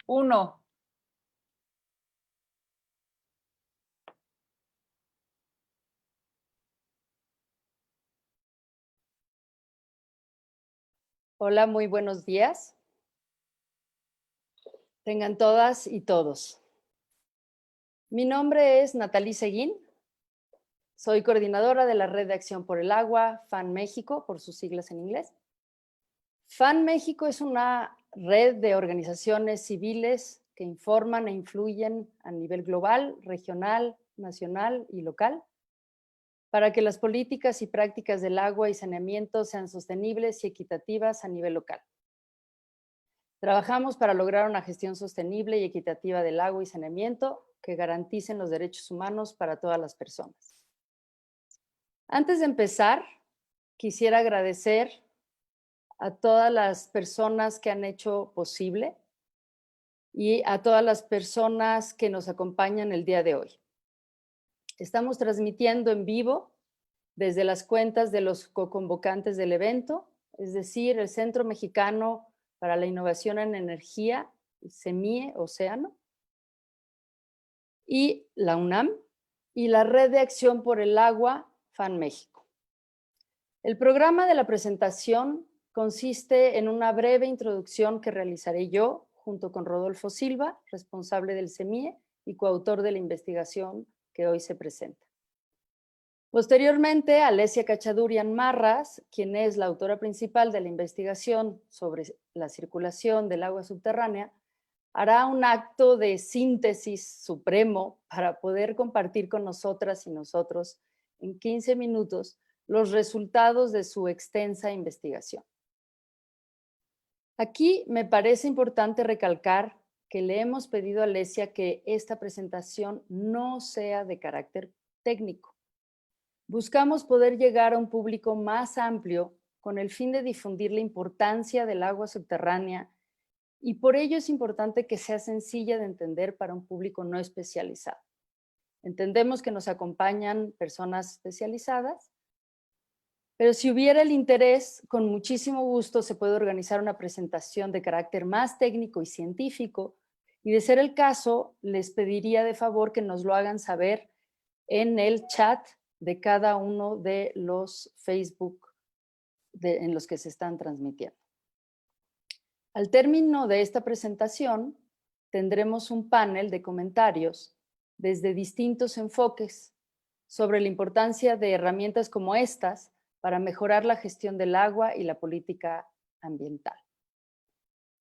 Uno. Hola, muy buenos días. Tengan todas y todos. Mi nombre es Nathalie Seguín. Soy coordinadora de la Red de Acción por el Agua, FAN México, por sus siglas en inglés. FAN México es una red de organizaciones civiles que informan e influyen a nivel global, regional, nacional y local para que las políticas y prácticas del agua y saneamiento sean sostenibles y equitativas a nivel local. Trabajamos para lograr una gestión sostenible y equitativa del agua y saneamiento que garanticen los derechos humanos para todas las personas. Antes de empezar, quisiera agradecer a todas las personas que han hecho posible y a todas las personas que nos acompañan el día de hoy. Estamos transmitiendo en vivo desde las cuentas de los coconvocantes del evento, es decir, el Centro Mexicano para la Innovación en Energía, CEMIE, Océano, y la UNAM, y la Red de Acción por el Agua, FAN México. El programa de la presentación consiste en una breve introducción que realizaré yo, junto con Rodolfo Silva, responsable del CEMIE y coautor de la investigación que hoy se presenta. Posteriormente, Alessia Cachadurian Marras, quien es la autora principal de la investigación sobre la circulación del agua subterránea, hará un acto de síntesis supremo para poder compartir con nosotras y nosotros en 15 minutos los resultados de su extensa investigación. Aquí me parece importante recalcar que le hemos pedido a Alessia que esta presentación no sea de carácter técnico. Buscamos poder llegar a un público más amplio con el fin de difundir la importancia del agua subterránea y por ello es importante que sea sencilla de entender para un público no especializado. Entendemos que nos acompañan personas especializadas, pero si hubiera el interés, con muchísimo gusto se puede organizar una presentación de carácter más técnico y científico, y de ser el caso, les pediría de favor que nos lo hagan saber en el chat de cada uno de los Facebook en los que se están transmitiendo. Al término de esta presentación, tendremos un panel de comentarios desde distintos enfoques sobre la importancia de herramientas como estas para mejorar la gestión del agua y la política ambiental.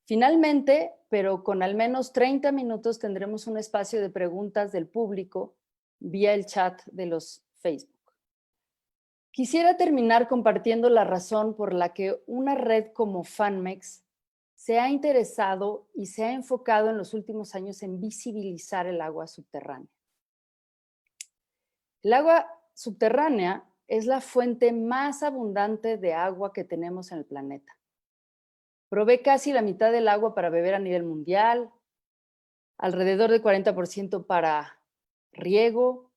Finalmente, pero con al menos 30 minutos, tendremos un espacio de preguntas del público vía el chat de los Facebook. Quisiera terminar compartiendo la razón por la que una red como FANMEX se ha interesado y se ha enfocado en los últimos años en visibilizar el agua subterránea. El agua subterránea es la fuente más abundante de agua que tenemos en el planeta. Provee casi la mitad del agua para beber a nivel mundial, alrededor del 40% para riego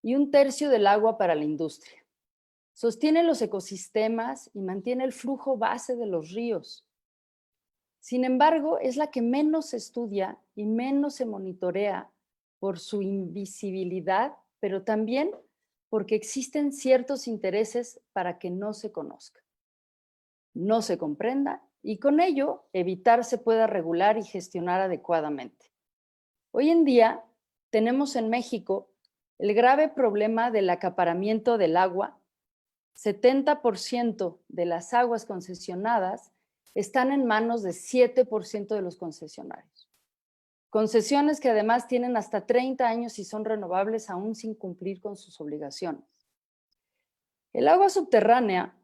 y un tercio del agua para la industria. Sostiene los ecosistemas y mantiene el flujo base de los ríos. Sin embargo, es la que menos se estudia y menos se monitorea por su invisibilidad, pero también porque existen ciertos intereses para que no se conozca, no se comprenda y con ello evitar se pueda regular y gestionar adecuadamente. Hoy en día tenemos en México el grave problema del acaparamiento del agua. 70% de las aguas concesionadas están en manos de 7% de los concesionarios. Concesiones que además tienen hasta 30 años y son renovables aún sin cumplir con sus obligaciones. El agua subterránea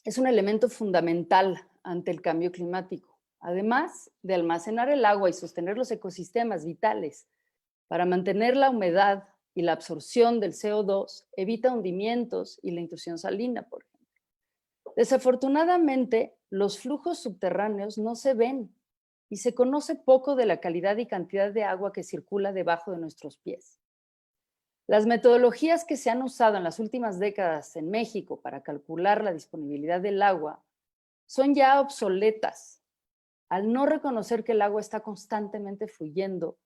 es un elemento fundamental ante el cambio climático, además de almacenar el agua y sostener los ecosistemas vitales para mantener la humedad y la absorción del CO2, evita hundimientos y la intrusión salina, por ejemplo. Desafortunadamente, los flujos subterráneos no se ven y se conoce poco de la calidad y cantidad de agua que circula debajo de nuestros pies. Las metodologías que se han usado en las últimas décadas en México para calcular la disponibilidad del agua son ya obsoletas. al no reconocer que el agua está constantemente fluyendo,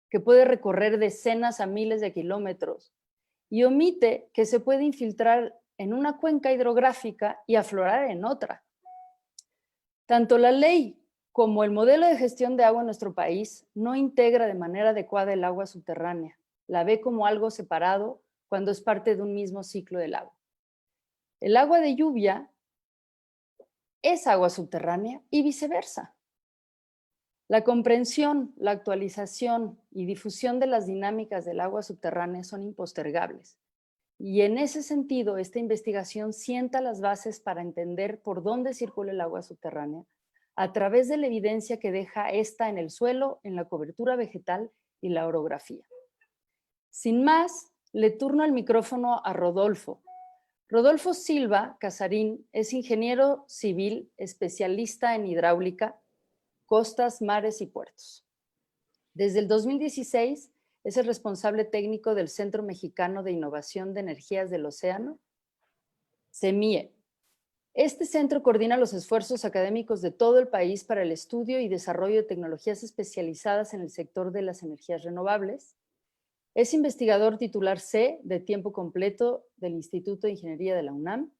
que puede recorrer decenas a miles de kilómetros, y omite que se puede infiltrar en una cuenca hidrográfica y aflorar en otra. Tanto la ley como el modelo de gestión de agua en nuestro país no integra de manera adecuada el agua subterránea. La ve como algo separado cuando es parte de un mismo ciclo del agua. El agua de lluvia es agua subterránea y viceversa. La comprensión, la actualización y difusión de las dinámicas del agua subterránea son impostergables. Y en ese sentido, esta investigación sienta las bases para entender por dónde circula el agua subterránea a través de la evidencia que deja esta en el suelo, en la cobertura vegetal y la orografía. Sin más, le turno el micrófono a Rodolfo. Rodolfo Silva Casarín es ingeniero civil, especialista en hidráulica, costas, mares y puertos. Desde el 2016 es el responsable técnico del Centro Mexicano de Innovación de Energías del Océano, CEMIE. Este centro coordina los esfuerzos académicos de todo el país para el estudio y desarrollo de tecnologías especializadas en el sector de las energías renovables. Es investigador titular C de tiempo completo del Instituto de Ingeniería de la UNAM.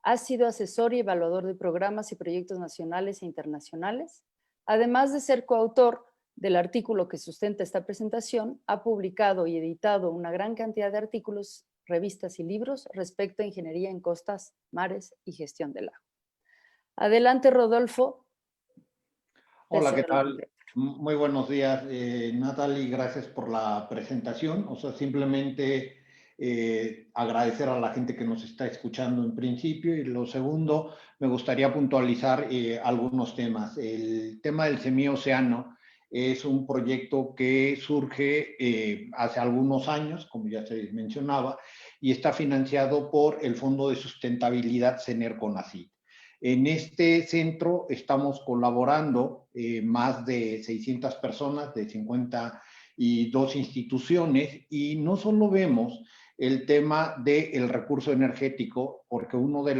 Ha sido asesor y evaluador de programas y proyectos nacionales e internacionales. Además de ser coautor del artículo que sustenta esta presentación, ha publicado y editado una gran cantidad de artículos, revistas y libros respecto a ingeniería en costas, mares y gestión del agua. Adelante, Rodolfo. Hola, ¿qué tal? Muy buenos días, Natalie, gracias por la presentación. O sea, simplemente agradecer a la gente que nos está escuchando en principio, y lo segundo, me gustaría puntualizar algunos temas. El tema del Semioceano es un proyecto que surge hace algunos años, como ya se mencionaba, y está financiado por el Fondo de Sustentabilidad CENER-CONACYT. En este centro estamos colaborando más de 600 personas de 52 instituciones, y no solo vemos el tema del recurso energético, porque uno de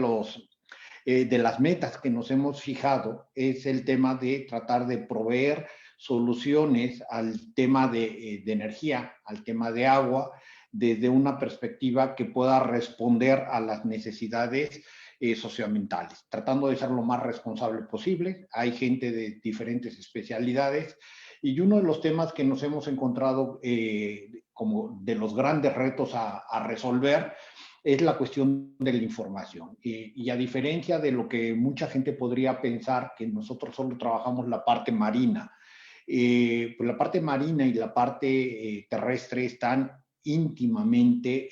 las metas que nos hemos fijado es el tema de tratar de proveer soluciones al tema de energía, al tema de agua, desde una perspectiva que pueda responder a las necesidades socioambientales, tratando de ser lo más responsable posible. Hay gente de diferentes especialidades, y uno de los temas que nos hemos encontrado como de los grandes retos a resolver es la cuestión de la información. Y a diferencia de lo que mucha gente podría pensar, que nosotros solo trabajamos la parte marina, pues la parte marina y la parte terrestre están íntimamente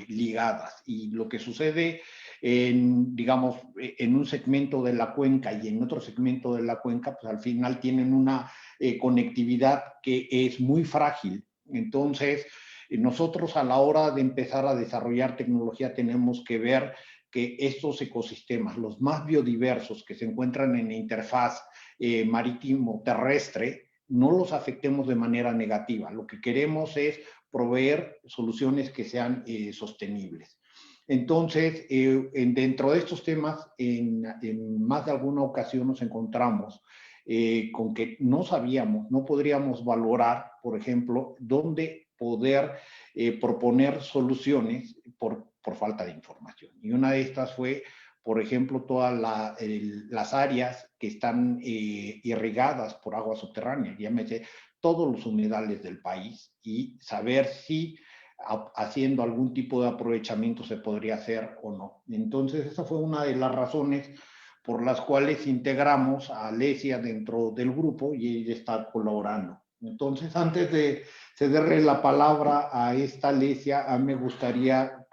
ligadas, y lo que sucede digamos, en un segmento de la cuenca y en otro segmento de la cuenca, pues al final tienen una conectividad que es muy frágil. Entonces, nosotros a la hora de empezar a desarrollar tecnología tenemos que ver que estos ecosistemas, los más biodiversos que se encuentran en la interfaz marítimo-terrestre, no los afectemos de manera negativa. Lo que queremos es proveer soluciones que sean sostenibles. Entonces, dentro de estos temas, en más de alguna ocasión nos encontramos con que no sabíamos, no podríamos valorar, por ejemplo, dónde poder proponer soluciones por falta de información. Y una de estas fue, por ejemplo, todas las áreas que están irrigadas por agua subterránea, llámese todos los humedales del país, y saber si haciendo algún tipo de aprovechamiento se podría hacer o no. Entonces, esa fue una de las razones por las cuales integramos a Alesia dentro del grupo, y ella está colaborando. Entonces, antes de cederle la palabra a esta Alesia, a mí me gustaría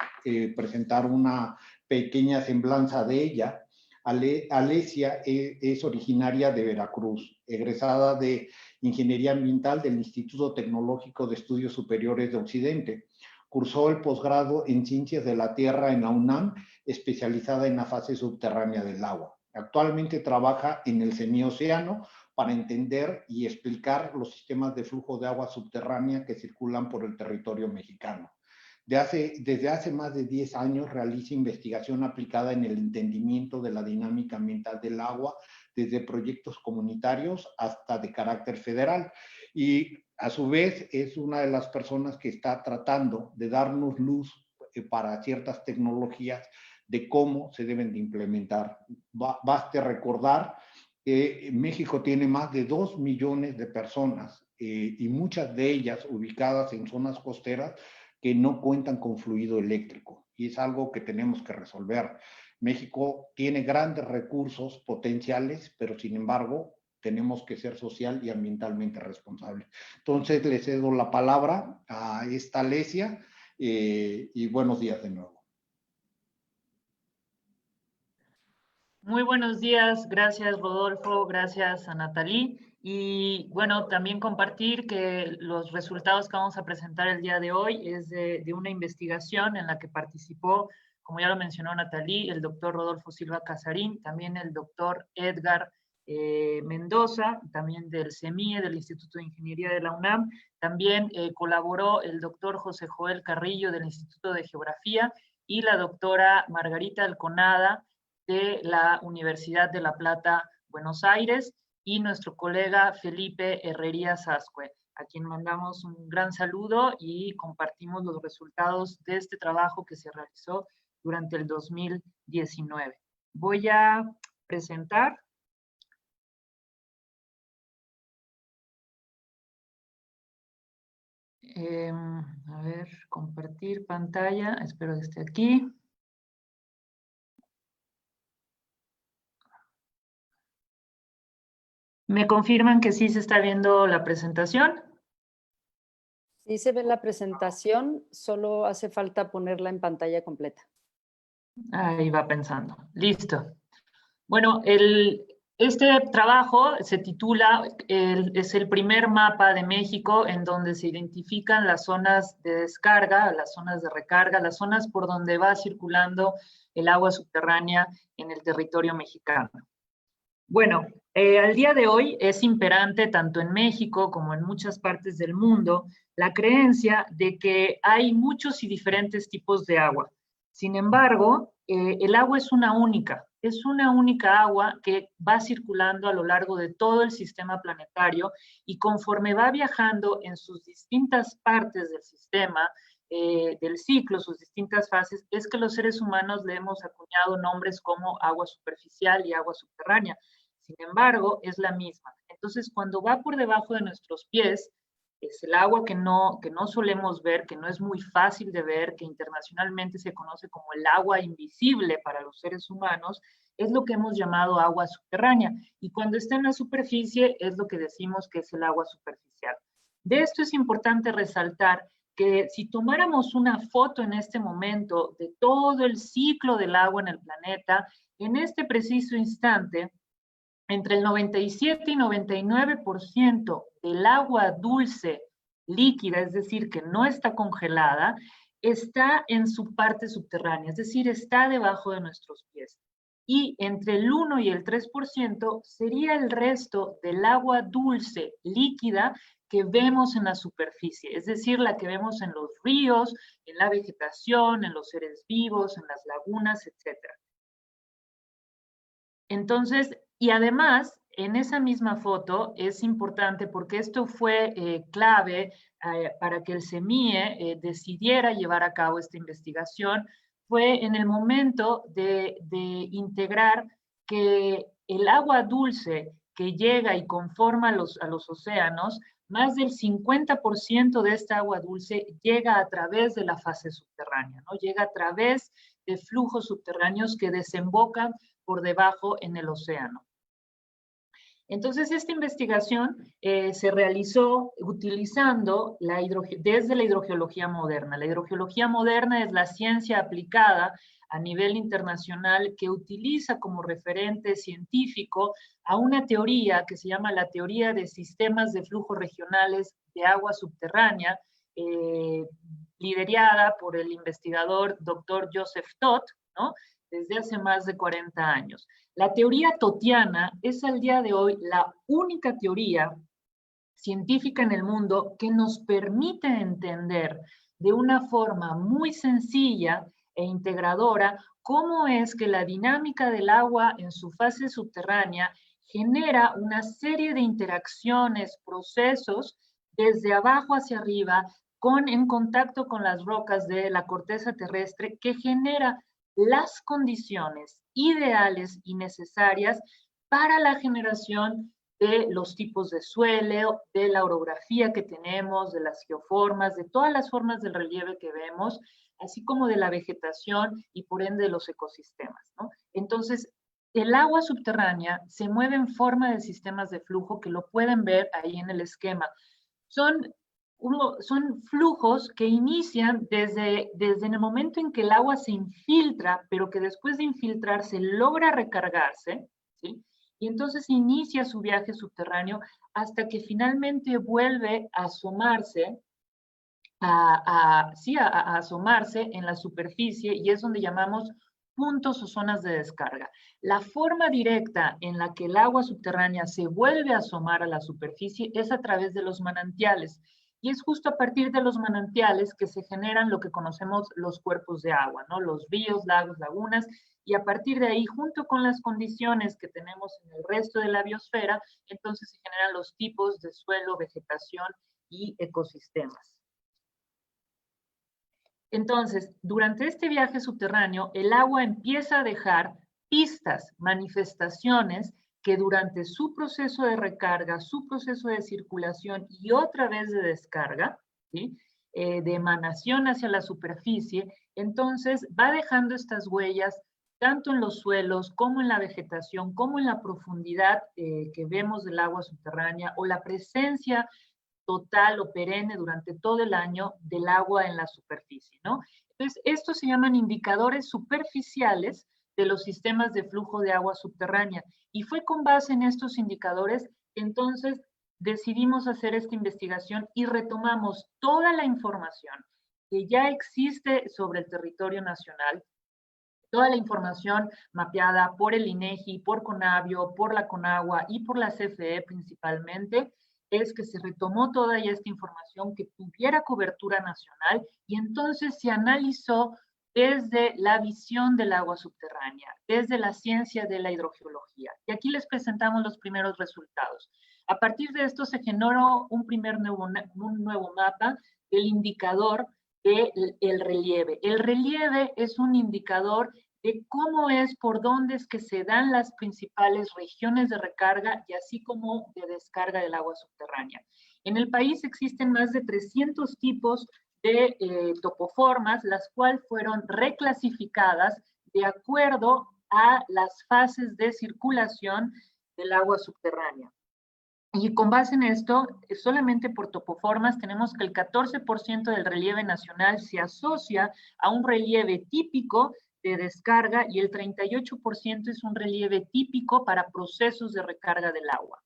presentar una pequeña semblanza de ella. Alesia es originaria de Veracruz, egresada de Ingeniería Ambiental del Instituto Tecnológico de Estudios Superiores de Occidente. Cursó el posgrado en Ciencias de la Tierra en la UNAM, especializada en la fase subterránea del agua. Actualmente trabaja en el Semioceano para entender y explicar los sistemas de flujo de agua subterránea que circulan por el territorio mexicano. Desde hace más de 10 años realiza investigación aplicada en el entendimiento de la dinámica ambiental del agua, desde proyectos comunitarios hasta de carácter federal. Y a su vez es una de las personas que está tratando de darnos luz para ciertas tecnologías de cómo se deben de implementar. Baste recordar que México tiene más de 2 millones de personas y muchas de ellas ubicadas en zonas costeras que no cuentan con fluido eléctrico, y es algo que tenemos que resolver. México tiene grandes recursos potenciales, pero sin embargo tenemos que ser social y ambientalmente responsables. Entonces le cedo la palabra a esta Alesia y buenos días de nuevo. Muy buenos días, gracias Rodolfo, gracias a Nathalie. Y bueno, también compartir que los resultados que vamos a presentar el día de hoy es de una investigación en la que participó, como ya lo mencionó Nathalie, el doctor Rodolfo Silva Casarín, también el doctor Edgar Mendoza, también del CEMIE, del Instituto de Ingeniería de la UNAM. También colaboró el doctor José Joel Carrillo del Instituto de Geografía y la doctora Margarita Alconada de la Universidad de La Plata, Buenos Aires, y nuestro colega Felipe Herrerías Azcue, a quien mandamos un gran saludo y compartimos los resultados de este trabajo que se realizó durante el 2019. Voy a presentar. A ver, compartir pantalla, espero que esté aquí. ¿Me confirman que sí se está viendo la presentación? Sí se ve la presentación, solo hace falta ponerla en pantalla completa. Ahí va pensando. Listo. Bueno, este trabajo se titula, es el primer mapa de México en donde se identifican las zonas de descarga, las zonas de recarga, las zonas por donde va circulando el agua subterránea en el territorio mexicano. Bueno, al día de hoy es imperante tanto en México como en muchas partes del mundo la creencia de que hay muchos y diferentes tipos de agua. Sin embargo, el agua es una única agua que va circulando a lo largo de todo el sistema planetario y conforme va viajando en sus distintas partes del sistema, del ciclo, sus distintas fases, es que los seres humanos le hemos acuñado nombres como agua superficial y agua subterránea. Sin embargo, es la misma. Entonces, cuando va por debajo de nuestros pies, es el agua que no solemos ver, que no es muy fácil de ver, que internacionalmente se conoce como el agua invisible para los seres humanos, es lo que hemos llamado agua subterránea. Y cuando está en la superficie, es lo que decimos que es el agua superficial. De esto es importante resaltar que si tomáramos una foto en este momento de todo el ciclo del agua en el planeta, en este preciso instante, entre el 97 y 99% del agua dulce líquida, es decir, que no está congelada, está en su parte subterránea, es decir, está debajo de nuestros pies. Y entre el 1 y el 3% sería el resto del agua dulce líquida que vemos en la superficie, es decir, la que vemos en los ríos, en la vegetación, en los seres vivos, en las lagunas, etc. Entonces, y además, en esa misma foto es importante porque esto fue clave para que el CEMIE decidiera llevar a cabo esta investigación, fue en el momento de integrar que el agua dulce que llega y conforma a los océanos, más del 50% de esta agua dulce llega a través de la fase subterránea, ¿no? Llega a través de flujos subterráneos que desembocan por debajo en el océano. Entonces, esta investigación se realizó utilizando desde la hidrogeología moderna. La hidrogeología moderna es la ciencia aplicada a nivel internacional que utiliza como referente científico a una teoría que se llama la teoría de sistemas de flujo regionales de agua subterránea, liderada por el investigador Dr. Joseph Todt, ¿no? Desde hace más de 40 años. La teoría tottiana es al día de hoy la única teoría científica en el mundo que nos permite entender de una forma muy sencilla e integradora cómo es que la dinámica del agua en su fase subterránea genera una serie de interacciones, procesos desde abajo hacia arriba, en contacto con las rocas de la corteza terrestre, que genera las condiciones ideales y necesarias para la generación de los tipos de suelo, de la orografía que tenemos, de las geoformas, de todas las formas del relieve que vemos, así como de la vegetación y por ende de los ecosistemas, ¿no? Entonces, el agua subterránea se mueve en forma de sistemas de flujo que lo pueden ver ahí en el esquema. Son flujos que inician desde en el momento en que el agua se infiltra, pero que después de infiltrarse logra recargarse, ¿sí? Y entonces inicia su viaje subterráneo hasta que finalmente vuelve a asomarse, a asomarse en la superficie, y es donde llamamos puntos o zonas de descarga. La forma directa en la que el agua subterránea se vuelve a asomar a la superficie es a través de los manantiales. Y es justo a partir de los manantiales que se generan lo que conocemos los cuerpos de agua, ¿no? Los ríos, lagos, lagunas, y a partir de ahí, junto con las condiciones que tenemos en el resto de la biosfera, entonces se generan los tipos de suelo, vegetación y ecosistemas. Entonces, durante este viaje subterráneo, el agua empieza a dejar pistas, manifestaciones que durante su proceso de recarga, su proceso de circulación y otra vez de descarga, ¿sí? De emanación hacia la superficie, entonces va dejando estas huellas tanto en los suelos como en la vegetación, como en la profundidad que vemos del agua subterránea, o la presencia total o perenne durante todo el año del agua en la superficie, ¿no? Entonces, estos se llaman indicadores superficiales de los sistemas de flujo de agua subterránea. Y fue con base en estos indicadores que entonces decidimos hacer esta investigación y retomamos toda la información que ya existe sobre el territorio nacional, toda la información mapeada por el INEGI, por Conavio, por la Conagua y por la CFE principalmente, es que se retomó toda esta información que tuviera cobertura nacional y entonces se analizó desde la visión del agua subterránea, desde la ciencia de la hidrogeología. Y aquí les presentamos los primeros resultados. A partir de esto se generó un nuevo mapa del indicador del relieve. El relieve es un indicador de cómo es, por dónde es que se dan las principales regiones de recarga y así como de descarga del agua subterránea. En el país existen más de 300 tipos de topoformas, las cuales fueron reclasificadas de acuerdo a las fases de circulación del agua subterránea. Y con base en esto, solamente por topoformas, tenemos que el 14% del relieve nacional se asocia a un relieve típico de descarga y el 38% es un relieve típico para procesos de recarga del agua.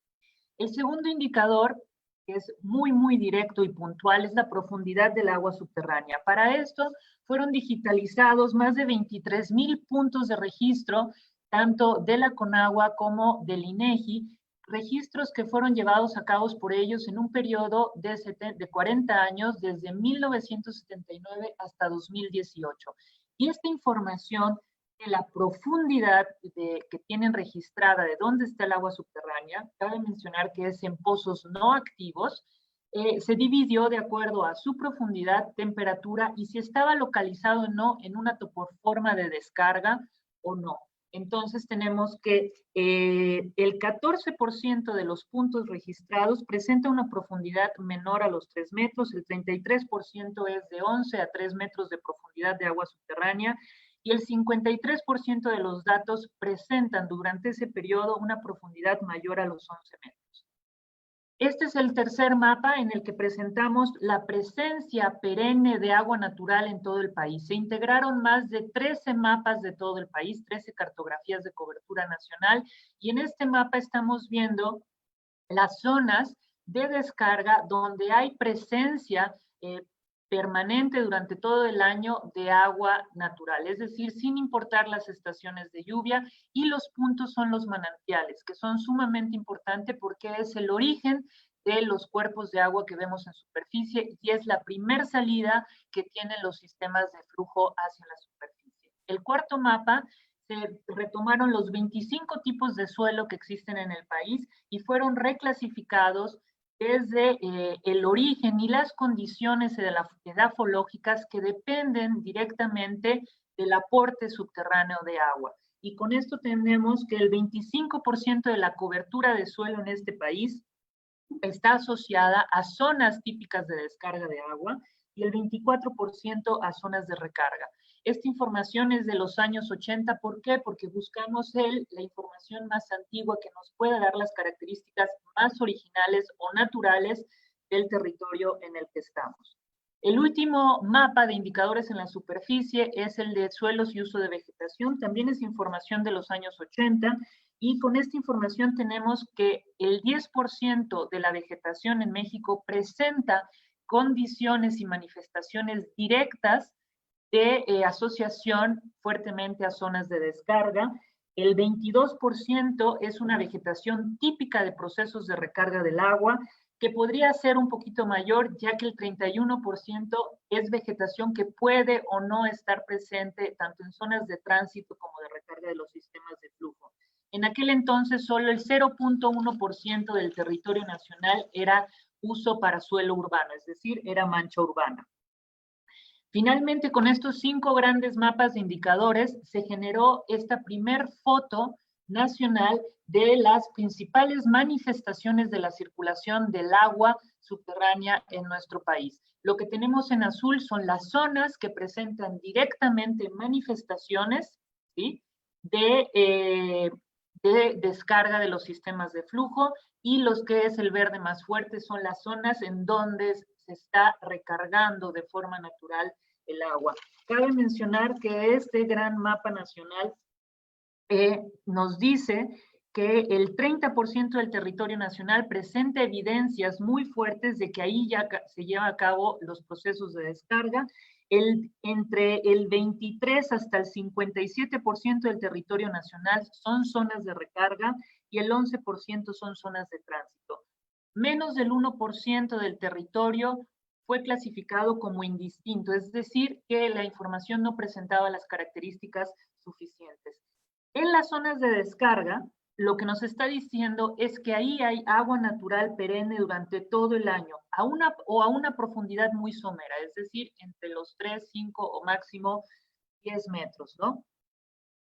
El segundo indicador, que es muy directo y puntual, es la profundidad del agua subterránea. Para esto fueron digitalizados más de 23,000 puntos de registro, tanto de la Conagua como del INEGI, registros que fueron llevados a cabo por ellos en un periodo de 40 años, desde 1979 hasta 2018. Y esta información de la profundidad que tienen registrada de dónde está el agua subterránea, cabe mencionar que es en pozos no activos, se dividió de acuerdo a su profundidad, temperatura y si estaba localizado o no en una topoforma de descarga o no. Entonces tenemos que el 14% de los puntos registrados presenta una profundidad menor a los 3 metros, el 33% es de 11 a 3 metros de profundidad de agua subterránea y el 53% de los datos presentan durante ese periodo una profundidad mayor a los 11 metros. Este es el tercer mapa en el que presentamos la presencia perenne de agua natural en todo el país. Se integraron más de 13 mapas de todo el país, 13 cartografías de cobertura nacional, y en este mapa estamos viendo las zonas de descarga donde hay presencia permanente durante todo el año de agua natural, es decir, sin importar las estaciones de lluvia, y los puntos son los manantiales, que son sumamente importantes porque es el origen de los cuerpos de agua que vemos en superficie y es la primer salida que tienen los sistemas de flujo hacia la superficie. El cuarto mapa, se retomaron los 25 tipos de suelo que existen en el país y fueron reclasificados desde el origen y las condiciones edafológicas que dependen directamente del aporte subterráneo de agua. Y con esto tenemos que el 25% de la cobertura de suelo en este país está asociada a zonas típicas de descarga de agua y el 24% a zonas de recarga. Esta información es de los años 80, ¿por qué? Porque buscamos la información más antigua que nos pueda dar las características más originales o naturales del territorio en el que estamos. El último mapa de indicadores en la superficie es el de suelos y uso de vegetación, también es información de los años 80, y con esta información tenemos que el 10% de la vegetación en México presenta condiciones y manifestaciones directas de asociación fuertemente a zonas de descarga. El 22% es una vegetación típica de procesos de recarga del agua, que podría ser un poquito mayor, ya que el 31% es vegetación que puede o no estar presente tanto en zonas de tránsito como de recarga de los sistemas de flujo. En aquel entonces, solo el 0.1% del territorio nacional era uso para suelo urbano, es decir, era mancha urbana. Finalmente, con estos 5 grandes mapas de indicadores, se generó esta primer foto nacional de las principales manifestaciones de la circulación del agua subterránea en nuestro país. Lo que tenemos en azul son las zonas que presentan directamente manifestaciones, ¿sí?, de descarga de los sistemas de flujo, y los que es el verde más fuerte son las zonas en donde se está recargando de forma natural el agua. Cabe mencionar que este gran mapa nacional nos dice que el 30% del territorio nacional presenta evidencias muy fuertes de que ahí ya se llevan a cabo los procesos de descarga. Entre el 23 hasta el 57% del territorio nacional son zonas de recarga y el 11% son zonas de tránsito. Menos del 1% del territorio fue clasificado como indistinto, es decir, que la información no presentaba las características suficientes. En las zonas de descarga, lo que nos está diciendo es que ahí hay agua natural perenne durante todo el año, a una profundidad muy somera, es decir, entre los 3, 5 o máximo 10 metros, ¿no?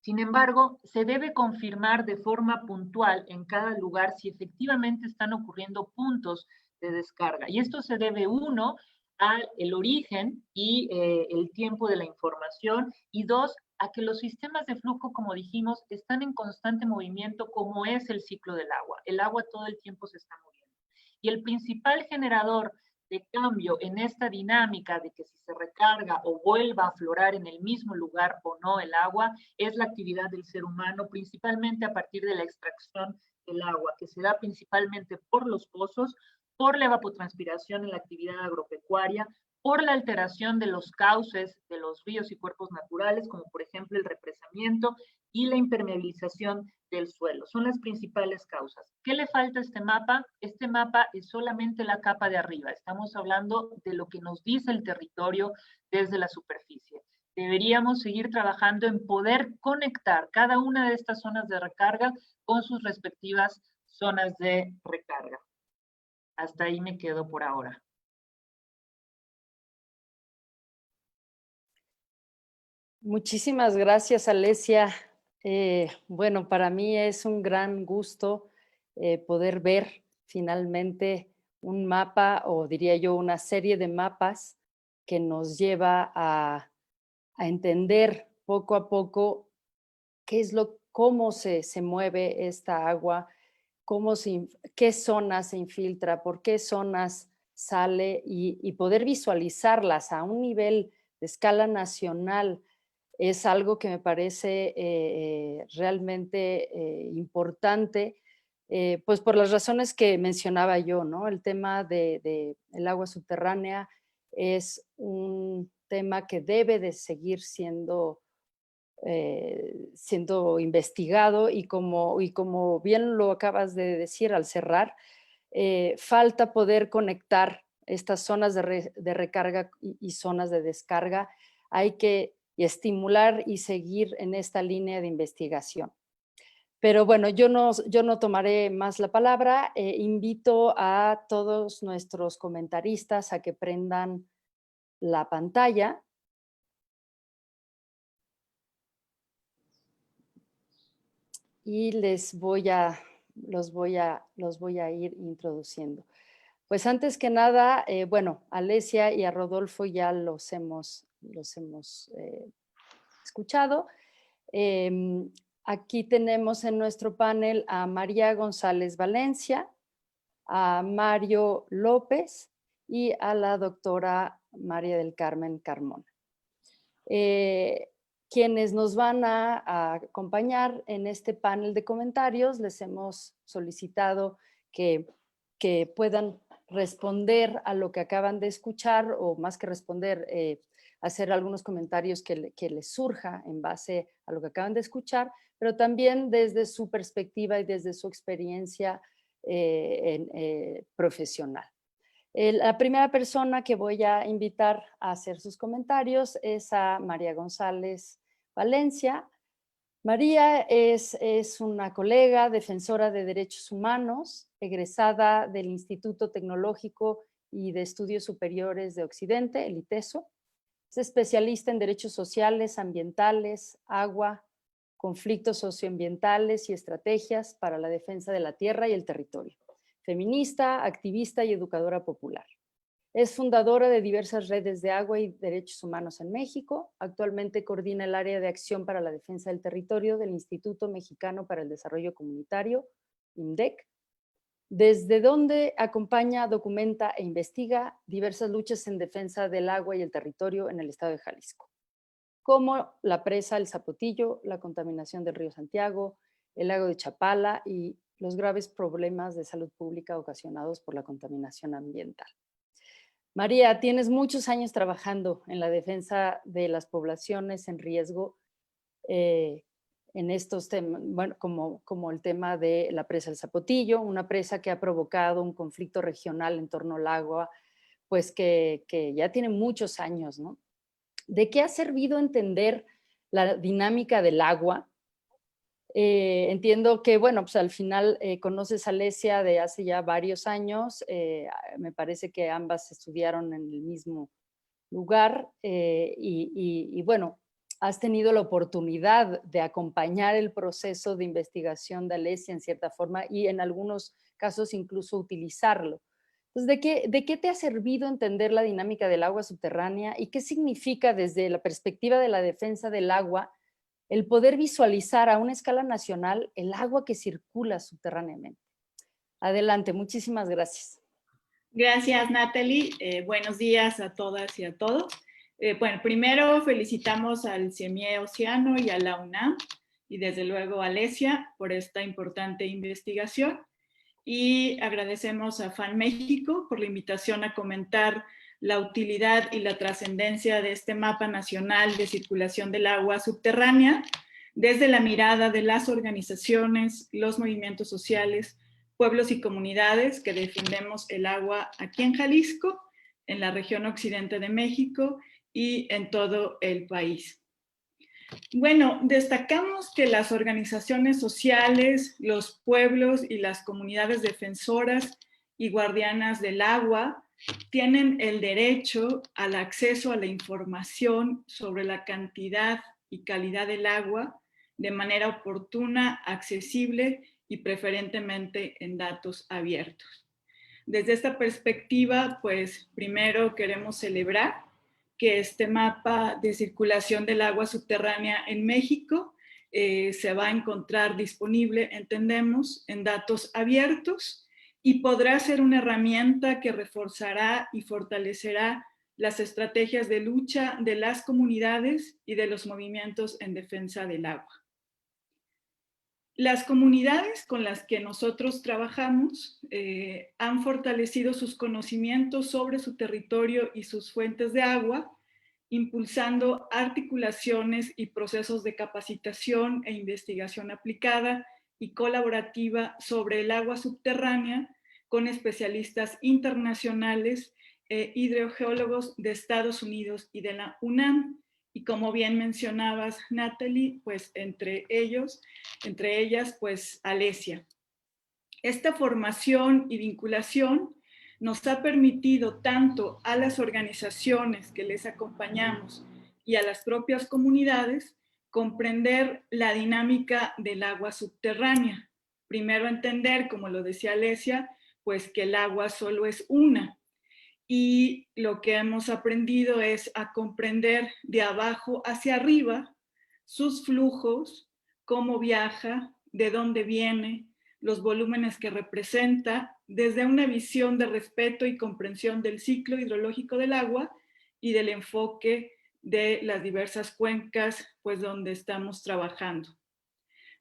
Sin embargo, se debe confirmar de forma puntual en cada lugar si efectivamente están ocurriendo puntos de descarga. Y esto se debe, uno, al origen y el tiempo de la información, y dos, a que los sistemas de flujo, como dijimos, están en constante movimiento, como es el ciclo del agua. El agua todo el tiempo se está moviendo. Y el principal generador de cambio en esta dinámica de que si se recarga o vuelva a aflorar en el mismo lugar o no el agua, es la actividad del ser humano, principalmente a partir de la extracción del agua, que se da principalmente por los pozos, por la evapotranspiración en la actividad agropecuaria, por la alteración de los cauces de los ríos y cuerpos naturales, como por ejemplo el represamiento y la impermeabilización del suelo. Son las principales causas. ¿Qué le falta a este mapa? Este mapa es solamente la capa de arriba. Estamos hablando de lo que nos dice el territorio desde la superficie. Deberíamos seguir trabajando en poder conectar cada una de estas zonas de recarga con sus respectivas zonas de recarga. Hasta ahí me quedo por ahora. Muchísimas gracias, Alesia. Bueno, para mí es un gran gusto poder ver finalmente un mapa, o diría yo una serie de mapas que nos lleva a entender poco a poco cómo se mueve esta agua, qué zonas se infiltra, por qué zonas sale, y poder visualizarlas a un nivel de escala nacional. Es algo que me parece realmente importante, pues por las razones que mencionaba yo, ¿no? El tema del agua subterránea es un tema que debe de seguir siendo investigado, y como bien lo acabas de decir al cerrar, falta poder conectar estas zonas de recarga y zonas de descarga. Hay que estimular y seguir en esta línea de investigación. Pero bueno, yo no tomaré más la palabra. Invito a todos nuestros comentaristas a que prendan la pantalla. Y los voy a ir introduciendo. Pues antes que nada, bueno, a Alesia y a Rodolfo ya los hemos escuchado. Aquí tenemos en nuestro panel a María González Valencia, a Mario López y a la doctora María del Carmen Carmona. Quienes nos van a acompañar en este panel de comentarios, les hemos solicitado que puedan responder a lo que acaban de escuchar, o más que responder, hacer algunos comentarios que les surja en base a lo que acaban de escuchar, pero también desde su perspectiva y desde su experiencia profesional. La primera persona que voy a invitar a hacer sus comentarios es a María González Valencia. María es una colega, defensora de derechos humanos, egresada del Instituto Tecnológico y de Estudios Superiores de Occidente, el ITESO. Es especialista en derechos sociales, ambientales, agua, conflictos socioambientales y estrategias para la defensa de la tierra y el territorio. Feminista, activista y educadora popular. Es fundadora de diversas redes de agua y derechos humanos en México. Actualmente coordina el área de acción para la defensa del territorio del Instituto Mexicano para el Desarrollo Comunitario, IMDEC, desde donde acompaña, documenta e investiga diversas luchas en defensa del agua y el territorio en el estado de Jalisco, como la presa El Zapotillo, la contaminación del río Santiago, el lago de Chapala y los graves problemas de salud pública ocasionados por la contaminación ambiental. María, tienes muchos años trabajando en la defensa de las poblaciones en riesgo en estos temas, bueno, como el tema de la presa El Zapotillo, una presa que ha provocado un conflicto regional en torno al agua, pues que ya tiene muchos años, ¿no? ¿De qué ha servido entender la dinámica del agua? Entiendo que, bueno, pues al final conoces a Alesia de hace ya varios años, me parece que ambas estudiaron en el mismo lugar y bueno, has tenido la oportunidad de acompañar el proceso de investigación de Alesia en cierta forma y en algunos casos incluso utilizarlo. Entonces, ¿de qué te ha servido entender la dinámica del agua subterránea y qué significa desde la perspectiva de la defensa del agua el poder visualizar a una escala nacional el agua que circula subterráneamente? Adelante, muchísimas gracias. Gracias, Natalie. Buenos días a todas y a todos. Bueno, primero felicitamos al CIEMIE Océano y a la UNAM y desde luego a Alesia por esta importante investigación. Y agradecemos a FAN México por la invitación a comentar la utilidad y la trascendencia de este mapa nacional de circulación del agua subterránea desde la mirada de las organizaciones, los movimientos sociales, pueblos y comunidades que defendemos el agua aquí en Jalisco, en la región occidente de México y en todo el país. Bueno, destacamos que las organizaciones sociales, los pueblos y las comunidades defensoras y guardianas del agua tienen el derecho al acceso a la información sobre la cantidad y calidad del agua de manera oportuna, accesible y preferentemente en datos abiertos. Desde esta perspectiva, pues primero queremos celebrar que este mapa de circulación del agua subterránea en México se va a encontrar disponible, entendemos, en datos abiertos y podrá ser una herramienta que reforzará y fortalecerá las estrategias de lucha de las comunidades y de los movimientos en defensa del agua. Las comunidades con las que nosotros trabajamos han fortalecido sus conocimientos sobre su territorio y sus fuentes de agua, impulsando articulaciones y procesos de capacitación e investigación aplicada y colaborativa sobre el agua subterránea con especialistas internacionales, hidrogeólogos de Estados Unidos y de la UNAM. Y como bien mencionabas, Natalie, pues entre ellas, pues Alesia. Esta formación y vinculación nos ha permitido tanto a las organizaciones que les acompañamos y a las propias comunidades comprender la dinámica del agua subterránea. Primero entender, como lo decía Alesia, pues que el agua solo es una. Y lo que hemos aprendido es a comprender de abajo hacia arriba sus flujos, cómo viaja, de dónde viene, los volúmenes que representa, desde una visión de respeto y comprensión del ciclo hidrológico del agua y del enfoque de las diversas cuencas, pues donde estamos trabajando.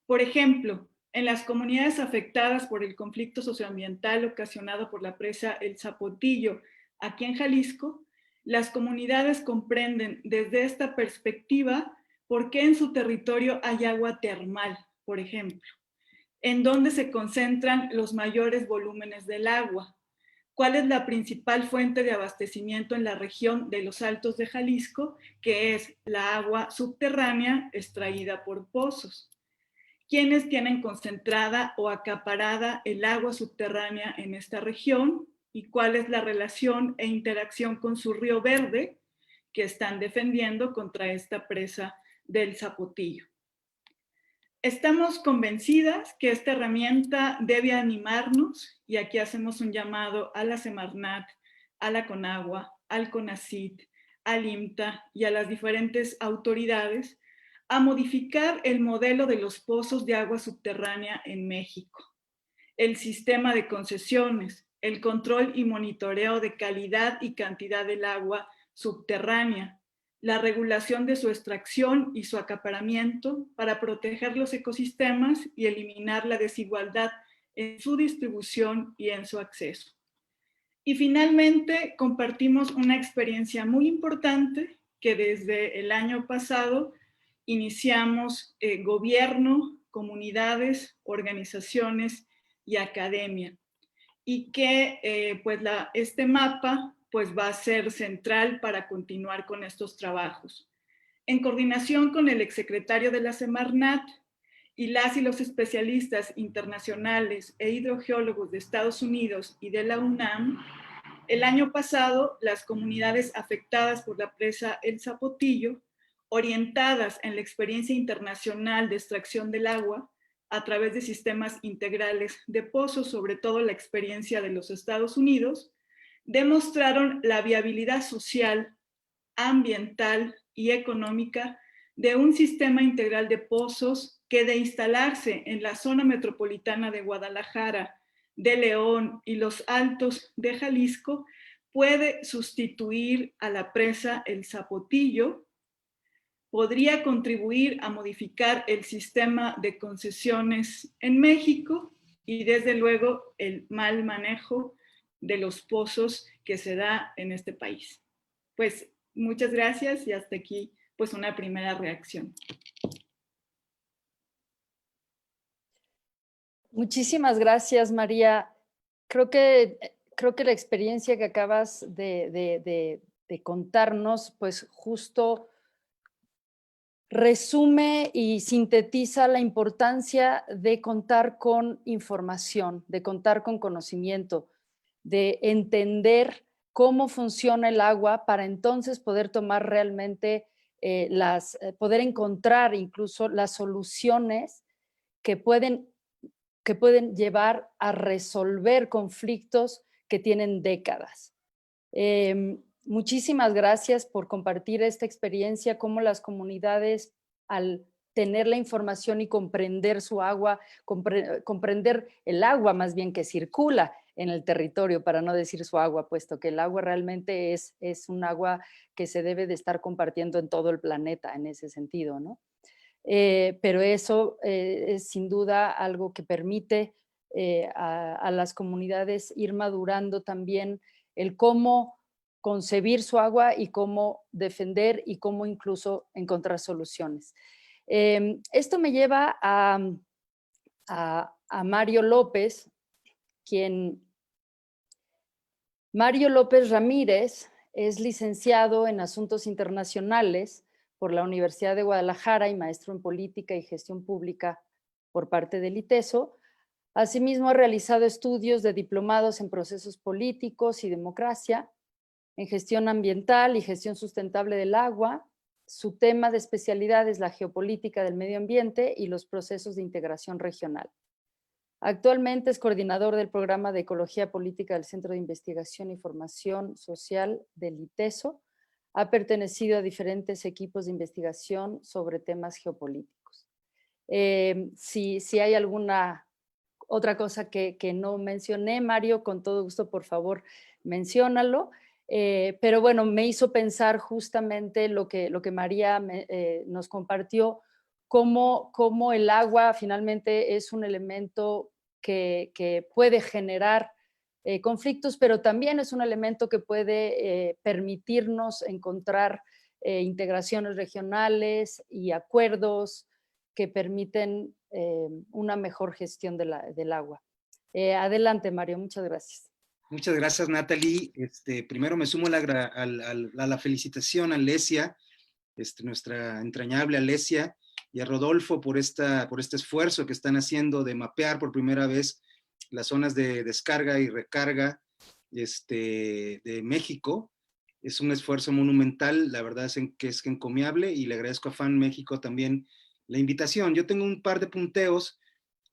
Por ejemplo, en las comunidades afectadas por el conflicto socioambiental ocasionado por la presa El Zapotillo, aquí en Jalisco, las comunidades comprenden desde esta perspectiva por qué en su territorio hay agua termal, por ejemplo, en dónde se concentran los mayores volúmenes del agua, cuál es la principal fuente de abastecimiento en la región de los Altos de Jalisco, que es la agua subterránea extraída por pozos. ¿Quiénes tienen concentrada o acaparada el agua subterránea en esta región? ¿Y cuál es la relación e interacción con su río Verde que están defendiendo contra esta presa del Zapotillo? Estamos convencidas que esta herramienta debe animarnos, y aquí hacemos un llamado a la Semarnat, a la Conagua, al CONACYT, al IMTA y a las diferentes autoridades a modificar el modelo de los pozos de agua subterránea en México, el sistema de concesiones, el control y monitoreo de calidad y cantidad del agua subterránea, la regulación de su extracción y su acaparamiento para proteger los ecosistemas y eliminar la desigualdad en su distribución y en su acceso. Y finalmente, compartimos una experiencia muy importante que desde el año pasado iniciamos gobierno, comunidades, organizaciones y academia. Y que pues este mapa pues va a ser central para continuar con estos trabajos. En coordinación con el exsecretario de la Semarnat y los especialistas internacionales e hidrogeólogos de Estados Unidos y de la UNAM, el año pasado las comunidades afectadas por la presa El Zapotillo, orientadas en la experiencia internacional de extracción del agua a través de sistemas integrales de pozos, sobre todo la experiencia de los Estados Unidos, demostraron la viabilidad social, ambiental y económica de un sistema integral de pozos que, de instalarse en la zona metropolitana de Guadalajara, de León y los Altos de Jalisco, puede sustituir a la presa El Zapotillo, podría contribuir a modificar el sistema de concesiones en México y desde luego el mal manejo de los pozos que se da en este país. Pues muchas gracias y hasta aquí pues una primera reacción. Muchísimas gracias, María. Creo que la experiencia que acabas de contarnos, pues justo resume y sintetiza la importancia de contar con información, de contar con conocimiento, de entender cómo funciona el agua para entonces poder tomar realmente poder encontrar incluso las soluciones que pueden llevar a resolver conflictos que tienen décadas. Muchísimas gracias por compartir esta experiencia, cómo las comunidades, al tener la información y comprender su agua, comprender el agua más bien que circula en el territorio, para no decir su agua, puesto que el agua realmente es un agua que se debe de estar compartiendo en todo el planeta en ese sentido, ¿no? Pero eso es sin duda algo que permite a las comunidades ir madurando también el cómo concebir su agua y cómo defender y cómo incluso encontrar soluciones. Esto me lleva a Mario López, quien Mario López Ramírez es licenciado en Asuntos Internacionales por la Universidad de Guadalajara y maestro en Política y Gestión Pública por parte del ITESO. Asimismo, ha realizado estudios de diplomados en procesos políticos y democracia, en gestión ambiental y gestión sustentable del agua. Su tema de especialidad es la geopolítica del medio ambiente y los procesos de integración regional. Actualmente es coordinador del programa de Ecología Política del Centro de Investigación y Formación Social del ITESO. Ha pertenecido a diferentes equipos de investigación sobre temas geopolíticos. Si hay alguna otra cosa que no mencioné, Mario, con todo gusto, por favor, menciónalo. Pero bueno, me hizo pensar justamente lo que María nos compartió, cómo el agua finalmente es un elemento que puede generar conflictos, pero también es un elemento que puede permitirnos encontrar integraciones regionales y acuerdos que permiten una mejor gestión del agua. Adelante, Mario, muchas gracias. Muchas gracias, Natalie. Primero me sumo a la felicitación a Alesia, nuestra entrañable Alesia, y a Rodolfo por este esfuerzo que están haciendo de mapear por primera vez las zonas de descarga y recarga de México. Es un esfuerzo monumental, la verdad es que es encomiable, y le agradezco a FAN México también la invitación. Yo tengo un par de punteos,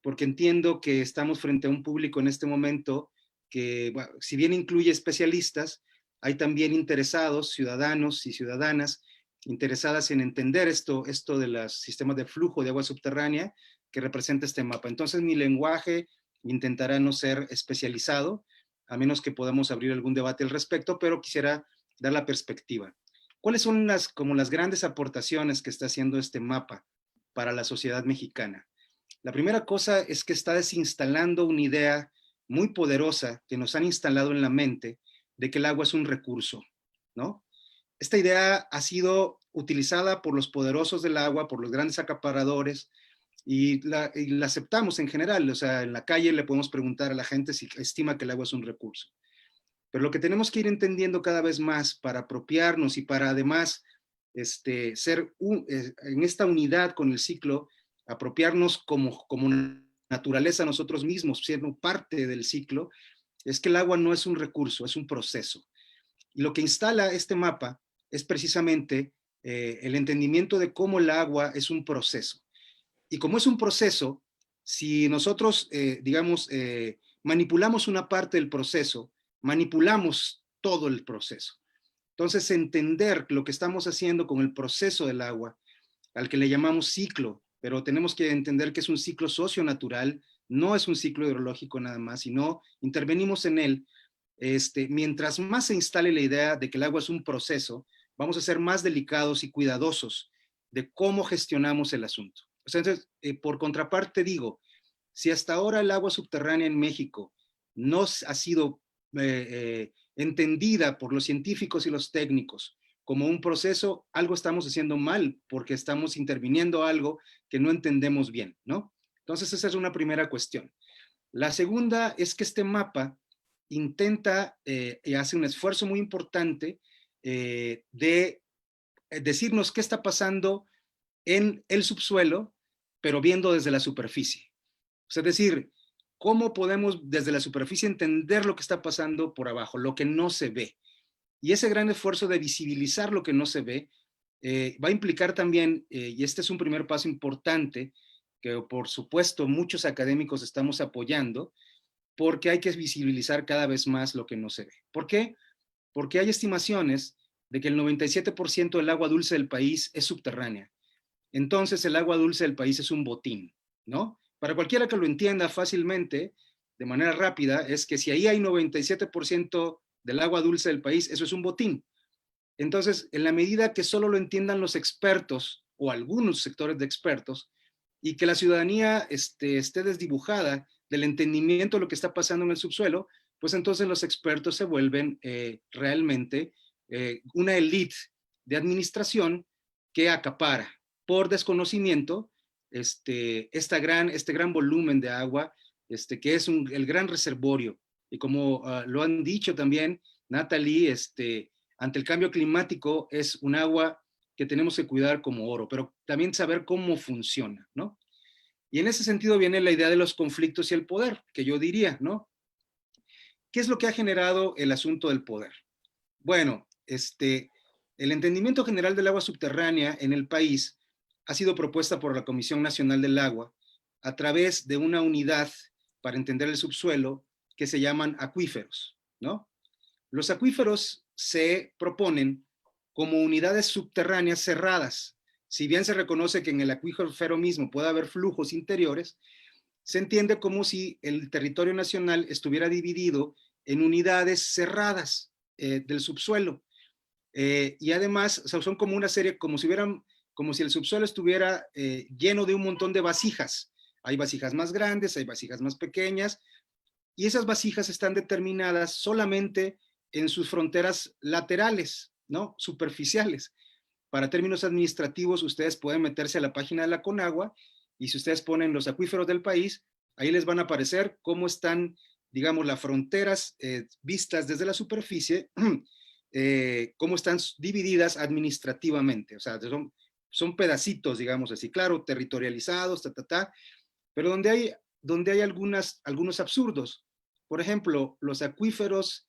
porque entiendo que estamos frente a un público en este momento que, bueno, si bien incluye especialistas, hay también interesados, ciudadanos y ciudadanas, interesadas en entender esto de los sistemas de flujo de agua subterránea que representa este mapa. Entonces mi lenguaje intentará no ser especializado, a menos que podamos abrir algún debate al respecto, pero quisiera dar la perspectiva. ¿Cuáles son las grandes aportaciones que está haciendo este mapa para la sociedad mexicana? La primera cosa es que está desinstalando una idea muy poderosa que nos han instalado en la mente de que el agua es un recurso, ¿no? Esta idea ha sido utilizada por los poderosos del agua, por los grandes acaparadores, y la aceptamos en general. O sea, en la calle le podemos preguntar a la gente si estima que el agua es un recurso. Pero lo que tenemos que ir entendiendo cada vez más para apropiarnos y para además ser en esta unidad con el ciclo, apropiarnos como naturaleza nosotros mismos, siendo parte del ciclo, es que el agua no es un recurso, es un proceso. Y lo que instala este mapa es precisamente el entendimiento de cómo el agua es un proceso. Y como es un proceso, si nosotros, manipulamos una parte del proceso, manipulamos todo el proceso. Entonces, entender lo que estamos haciendo con el proceso del agua, al que le llamamos ciclo, pero tenemos que entender que es un ciclo socio-natural, no es un ciclo hidrológico nada más, sino intervenimos en él. Mientras más se instale la idea de que el agua es un proceso, vamos a ser más delicados y cuidadosos de cómo gestionamos el asunto. O sea, entonces, por contraparte digo, si hasta ahora el agua subterránea en México no ha sido entendida por los científicos y los técnicos como un proceso, algo estamos haciendo mal, porque estamos interviniendo algo que no entendemos bien, ¿no? Entonces esa es una primera cuestión. La segunda es que este mapa intenta y hace un esfuerzo muy importante de decirnos qué está pasando en el subsuelo, pero viendo desde la superficie. O sea, es decir, cómo podemos desde la superficie entender lo que está pasando por abajo, lo que no se ve. Y ese gran esfuerzo de visibilizar lo que no se ve va a implicar también, y este es un primer paso importante, que por supuesto muchos académicos estamos apoyando, porque hay que visibilizar cada vez más lo que no se ve. ¿Por qué? Porque hay estimaciones de que el 97% del agua dulce del país es subterránea. Entonces el agua dulce del país es un botín, ¿no? Para cualquiera que lo entienda fácilmente, de manera rápida, es que si ahí hay 97% del agua dulce del país, eso es un botín. Entonces, en la medida que solo lo entiendan los expertos o algunos sectores de expertos y que la ciudadanía esté desdibujada del entendimiento de lo que está pasando en el subsuelo, pues entonces los expertos se vuelven realmente una élite de administración que acapara por desconocimiento este gran volumen de agua que es el gran reservorio Y como lo han dicho también, Natalie, ante el cambio climático es un agua que tenemos que cuidar como oro, pero también saber cómo funciona, ¿no? Y en ese sentido viene la idea de los conflictos y el poder, que yo diría, ¿no? ¿Qué es lo que ha generado el asunto del poder? Bueno, el entendimiento general del agua subterránea en el país ha sido propuesta por la Comisión Nacional del Agua a través de una unidad para entender el subsuelo que se llaman acuíferos, ¿no? Los acuíferos se proponen como unidades subterráneas cerradas. Si bien se reconoce que en el acuífero mismo puede haber flujos interiores, se entiende como si el territorio nacional estuviera dividido en unidades cerradas del subsuelo. Y además, o sea, son como una serie, como si el subsuelo estuviera lleno de un montón de vasijas. Hay vasijas más grandes, hay vasijas más pequeñas, y esas vasijas están determinadas solamente en sus fronteras laterales, ¿no? Superficiales. Para términos administrativos, ustedes pueden meterse a la página de la Conagua y si ustedes ponen los acuíferos del país, ahí les van a aparecer cómo están, digamos, las fronteras vistas desde la superficie, cómo están divididas administrativamente. O sea, son pedacitos, digamos así, claro, territorializados, pero donde hay algunos absurdos. Por ejemplo, los acuíferos,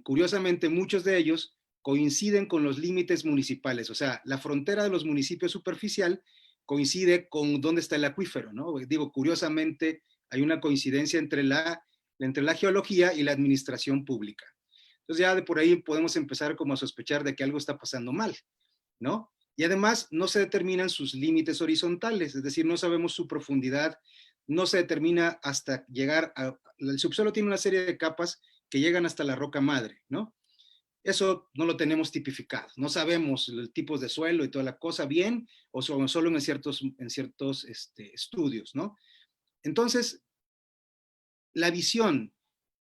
curiosamente, muchos de ellos coinciden con los límites municipales, o sea, la frontera de los municipios superficial coincide con dónde está el acuífero, ¿no? Digo, curiosamente, hay una coincidencia entre la geología y la administración pública. Entonces ya de por ahí podemos empezar como a sospechar de que algo está pasando mal, ¿no? Y además no se determinan sus límites horizontales, es decir, no sabemos su profundidad, no se determina hasta llegar el subsuelo tiene una serie de capas que llegan hasta la roca madre, ¿no? Eso no lo tenemos tipificado, no sabemos los tipos de suelo y toda la cosa bien, o solo en ciertos estudios, ¿no? Entonces, la visión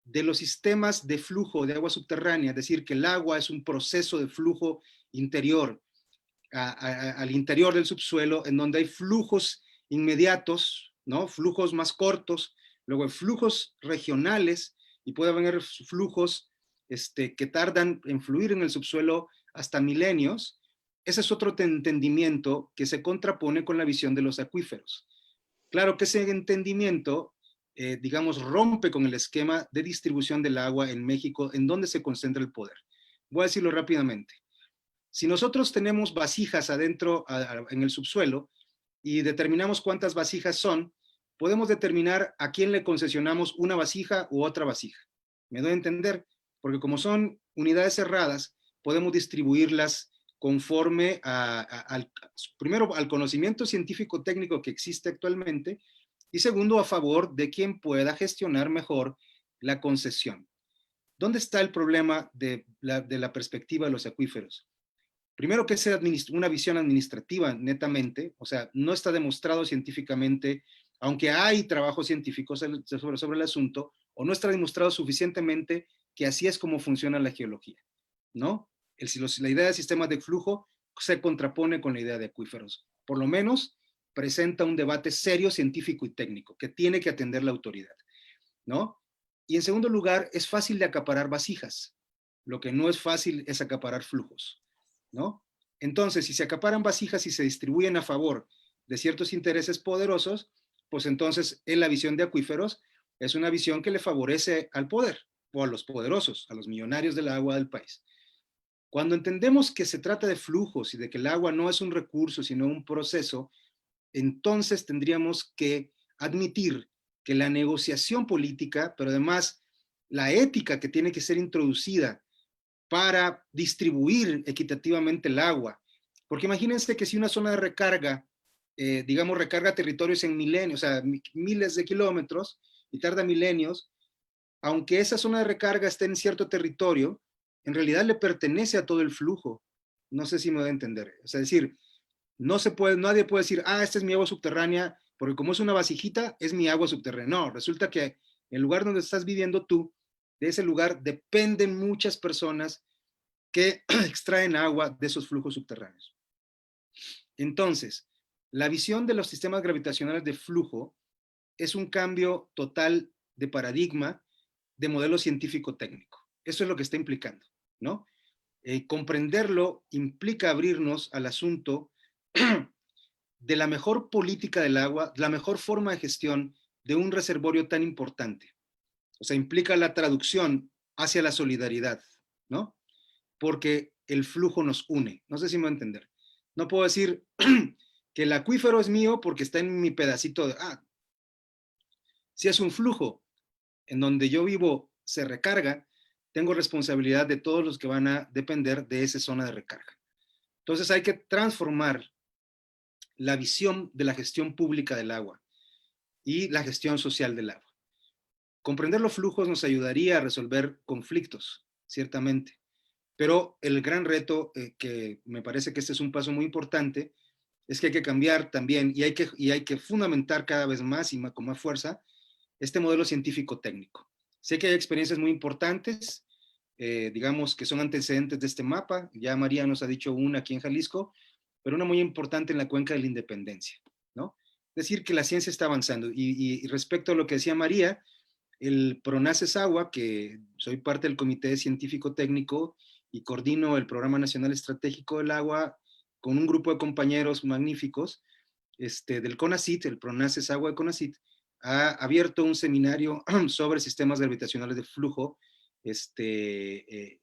de los sistemas de flujo de agua subterránea, es decir, que el agua es un proceso de flujo interior al interior del subsuelo, en donde hay flujos inmediatos, ¿no? Flujos más cortos, luego hay flujos regionales y puede haber flujos que tardan en fluir en el subsuelo hasta milenios. Ese es otro entendimiento que se contrapone con la visión de los acuíferos. Claro que ese entendimiento, digamos, rompe con el esquema de distribución del agua en México, en donde se concentra el poder. Voy a decirlo rápidamente. Si nosotros tenemos vasijas adentro en el subsuelo y determinamos cuántas vasijas son, podemos determinar a quién le concesionamos una vasija u otra vasija. ¿Me doy a entender? Porque como son unidades cerradas, podemos distribuirlas conforme primero al conocimiento científico técnico que existe actualmente y segundo a favor de quien pueda gestionar mejor la concesión. ¿Dónde está el problema de la perspectiva de los acuíferos? Primero que es una visión administrativa netamente, o sea, no está demostrado científicamente, aunque hay trabajos científicos sobre el asunto, o no está demostrado suficientemente que así es como funciona la geología, ¿no? La idea de sistemas de flujo se contrapone con la idea de acuíferos. Por lo menos presenta un debate serio, científico y técnico que tiene que atender la autoridad, ¿no? Y en segundo lugar, es fácil de acaparar vasijas. Lo que no es fácil es acaparar flujos, ¿no? Entonces, si se acaparan vasijas y se distribuyen a favor de ciertos intereses poderosos, pues entonces en la visión de acuíferos es una visión que le favorece al poder o a los poderosos, a los millonarios del agua del país. Cuando entendemos que se trata de flujos y de que el agua no es un recurso, sino un proceso, entonces tendríamos que admitir que la negociación política, pero además la ética que tiene que ser introducida para distribuir equitativamente el agua. Porque imagínense que si una zona de recarga, digamos, recarga territorios en milenios, o sea, miles de kilómetros y tarda milenios, aunque esa zona de recarga esté en cierto territorio, en realidad le pertenece a todo el flujo. No sé si me voy a entender. O sea, es decir, nadie puede decir, esta es mi agua subterránea, porque como es una vasijita, es mi agua subterránea. No, resulta que el lugar donde estás viviendo tú, de ese lugar dependen muchas personas que extraen agua de esos flujos subterráneos. Entonces, la visión de los sistemas gravitacionales de flujo es un cambio total de paradigma de modelo científico-técnico. Eso es lo que está implicando, ¿no? Comprenderlo implica abrirnos al asunto de la mejor política del agua, la mejor forma de gestión de un reservorio tan importante. O sea, implica la traducción hacia la solidaridad, ¿no? Porque el flujo nos une. No sé si me va a entender. No puedo decir que el acuífero es mío porque está en mi pedacito de... si es un flujo en donde yo vivo se recarga, tengo responsabilidad de todos los que van a depender de esa zona de recarga. Entonces hay que transformar la visión de la gestión pública del agua y la gestión social del agua. Comprender los flujos nos ayudaría a resolver conflictos, ciertamente, pero el gran reto, que me parece que este es un paso muy importante, es que hay que cambiar también y hay que fundamentar cada vez más y más, con más fuerza este modelo científico-técnico. Sé que hay experiencias muy importantes, digamos que son antecedentes de este mapa, ya María nos ha dicho una aquí en Jalisco, pero una muy importante en la Cuenca de la Independencia, ¿no? Es decir, que la ciencia está avanzando. Y respecto a lo que decía María, el PRONACES Agua, que soy parte del Comité Científico-Técnico y coordino el Programa Nacional Estratégico del Agua con un grupo de compañeros magníficos del CONACYT, el PRONACES Agua de CONACYT, ha abierto un seminario sobre sistemas gravitacionales de flujo, y este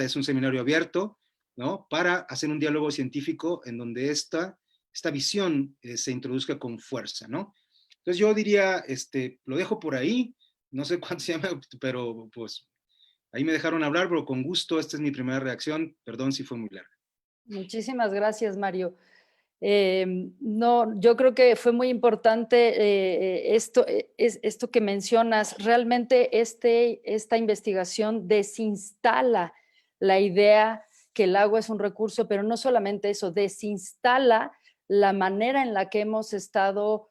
es un seminario abierto, ¿no? Para hacer un diálogo científico en donde esta visión se introduzca con fuerza, ¿no? Entonces yo diría, lo dejo por ahí, no sé cuánto se llama, pero pues ahí me dejaron hablar, pero con gusto, esta es mi primera reacción, perdón si fue muy larga. Muchísimas gracias, Mario. No, yo creo que fue muy importante esto que mencionas. Realmente esta investigación desinstala la idea que el agua es un recurso, pero no solamente eso, desinstala la manera en la que hemos estado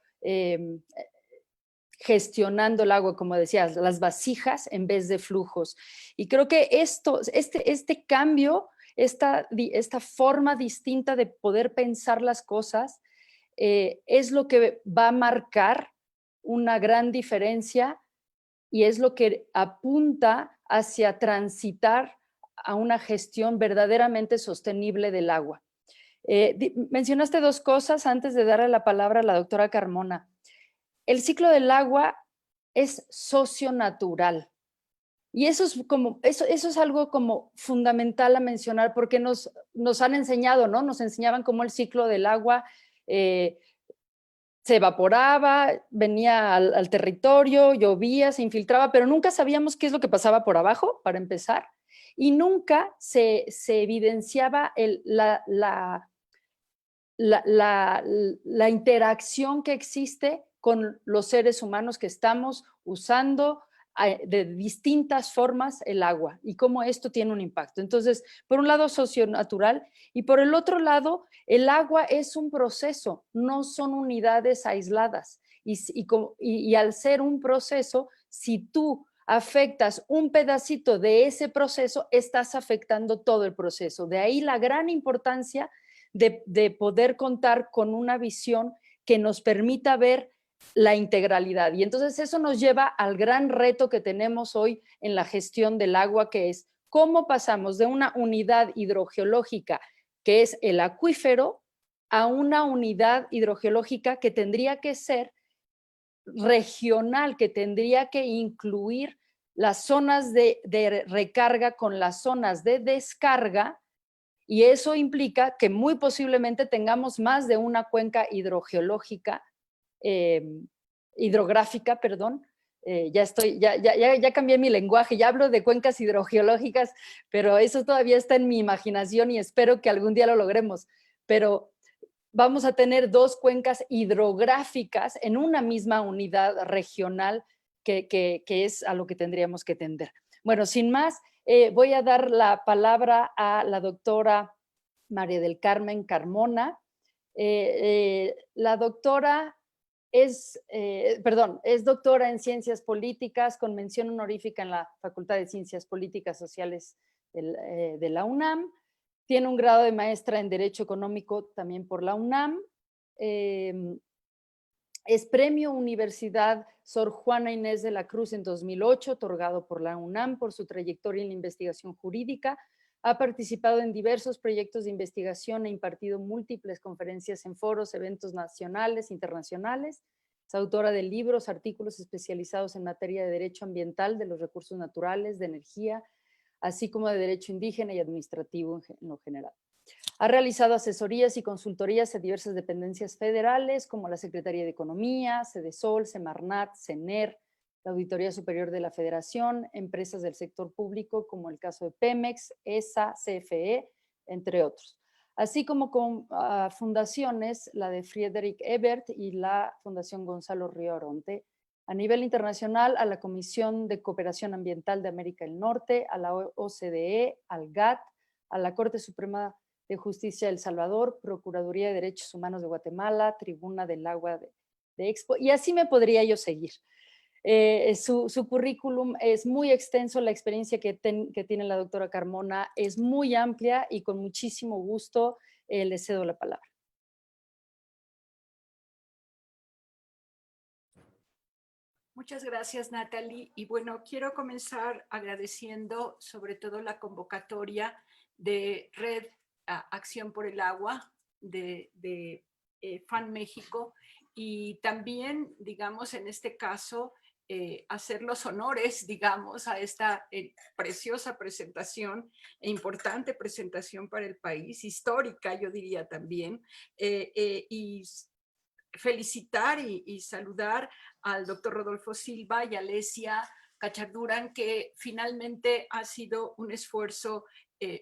gestionando el agua, como decías, las vasijas en vez de flujos. Y creo que este cambio, esta forma distinta de poder pensar las cosas, es lo que va a marcar una gran diferencia y es lo que apunta hacia transitar a una gestión verdaderamente sostenible del agua. Mencionaste dos cosas antes de darle la palabra a la doctora Carmona. El ciclo del agua es socionatural. Y eso es algo como fundamental a mencionar porque nos han enseñado, ¿no? Nos enseñaban cómo el ciclo del agua se evaporaba, venía al territorio, llovía, se infiltraba, pero nunca sabíamos qué es lo que pasaba por abajo, para empezar, y nunca se evidenciaba la interacción que existe con los seres humanos que estamos usando de distintas formas el agua y cómo esto tiene un impacto. Entonces, por un lado, socionatural, y por el otro lado, el agua es un proceso, no son unidades aisladas. Y al ser un proceso, si tú afectas un pedacito de ese proceso, estás afectando todo el proceso. De ahí la gran importancia de poder contar con una visión que nos permita ver la integralidad. Y entonces eso nos lleva al gran reto que tenemos hoy en la gestión del agua, que es cómo pasamos de una unidad hidrogeológica, que es el acuífero, a una unidad hidrogeológica que tendría que ser regional, que tendría que incluir las zonas de recarga con las zonas de descarga. Y eso implica que muy posiblemente tengamos más de una cuenca hidrográfica, perdón. Ya cambié mi lenguaje, ya hablo de cuencas hidrogeológicas, pero eso todavía está en mi imaginación y espero que algún día lo logremos. Pero vamos a tener dos cuencas hidrográficas en una misma unidad regional que es a lo que tendríamos que tender. Bueno, sin más, voy a dar la palabra a la doctora María del Carmen Carmona. La doctora es doctora en Ciencias Políticas con mención honorífica en la Facultad de Ciencias Políticas Sociales de la UNAM. Tiene un grado de maestra en Derecho Económico también por la UNAM. Es Premio Universidad Sor Juana Inés de la Cruz en 2008, otorgado por la UNAM por su trayectoria en la investigación jurídica. Ha participado en diversos proyectos de investigación e impartido múltiples conferencias en foros, eventos nacionales, internacionales. Es autora de libros, artículos especializados en materia de derecho ambiental, de los recursos naturales, de energía, así como de derecho indígena y administrativo en lo general. Ha realizado asesorías y consultorías a diversas dependencias federales como la Secretaría de Economía, Sedesol, Semarnat, CENER, la Auditoría Superior de la Federación, empresas del sector público como el caso de Pemex, ESA, CFE, entre otros. Así como con fundaciones, la de Friedrich Ebert y la Fundación Gonzalo Río Aronte. A nivel internacional, a la Comisión de Cooperación Ambiental de América del Norte, a la OCDE, al GATT, a la Corte Suprema de Justicia de El Salvador, Procuraduría de Derechos Humanos de Guatemala, Tribuna del Agua de Expo, y así me podría yo seguir. Su currículum es muy extenso, la experiencia que tiene la doctora Carmona es muy amplia y con muchísimo gusto le cedo la palabra. Muchas gracias, Natalie. Y bueno, quiero comenzar agradeciendo sobre todo la convocatoria de Red Acción por el Agua, de FAN México, y también, digamos, en este caso, hacer los honores, digamos, a esta preciosa presentación e importante presentación para el país, histórica, yo diría también, y felicitar y saludar al doctor Rodolfo Silva y a Alesia Cacharduran, que finalmente ha sido un esfuerzo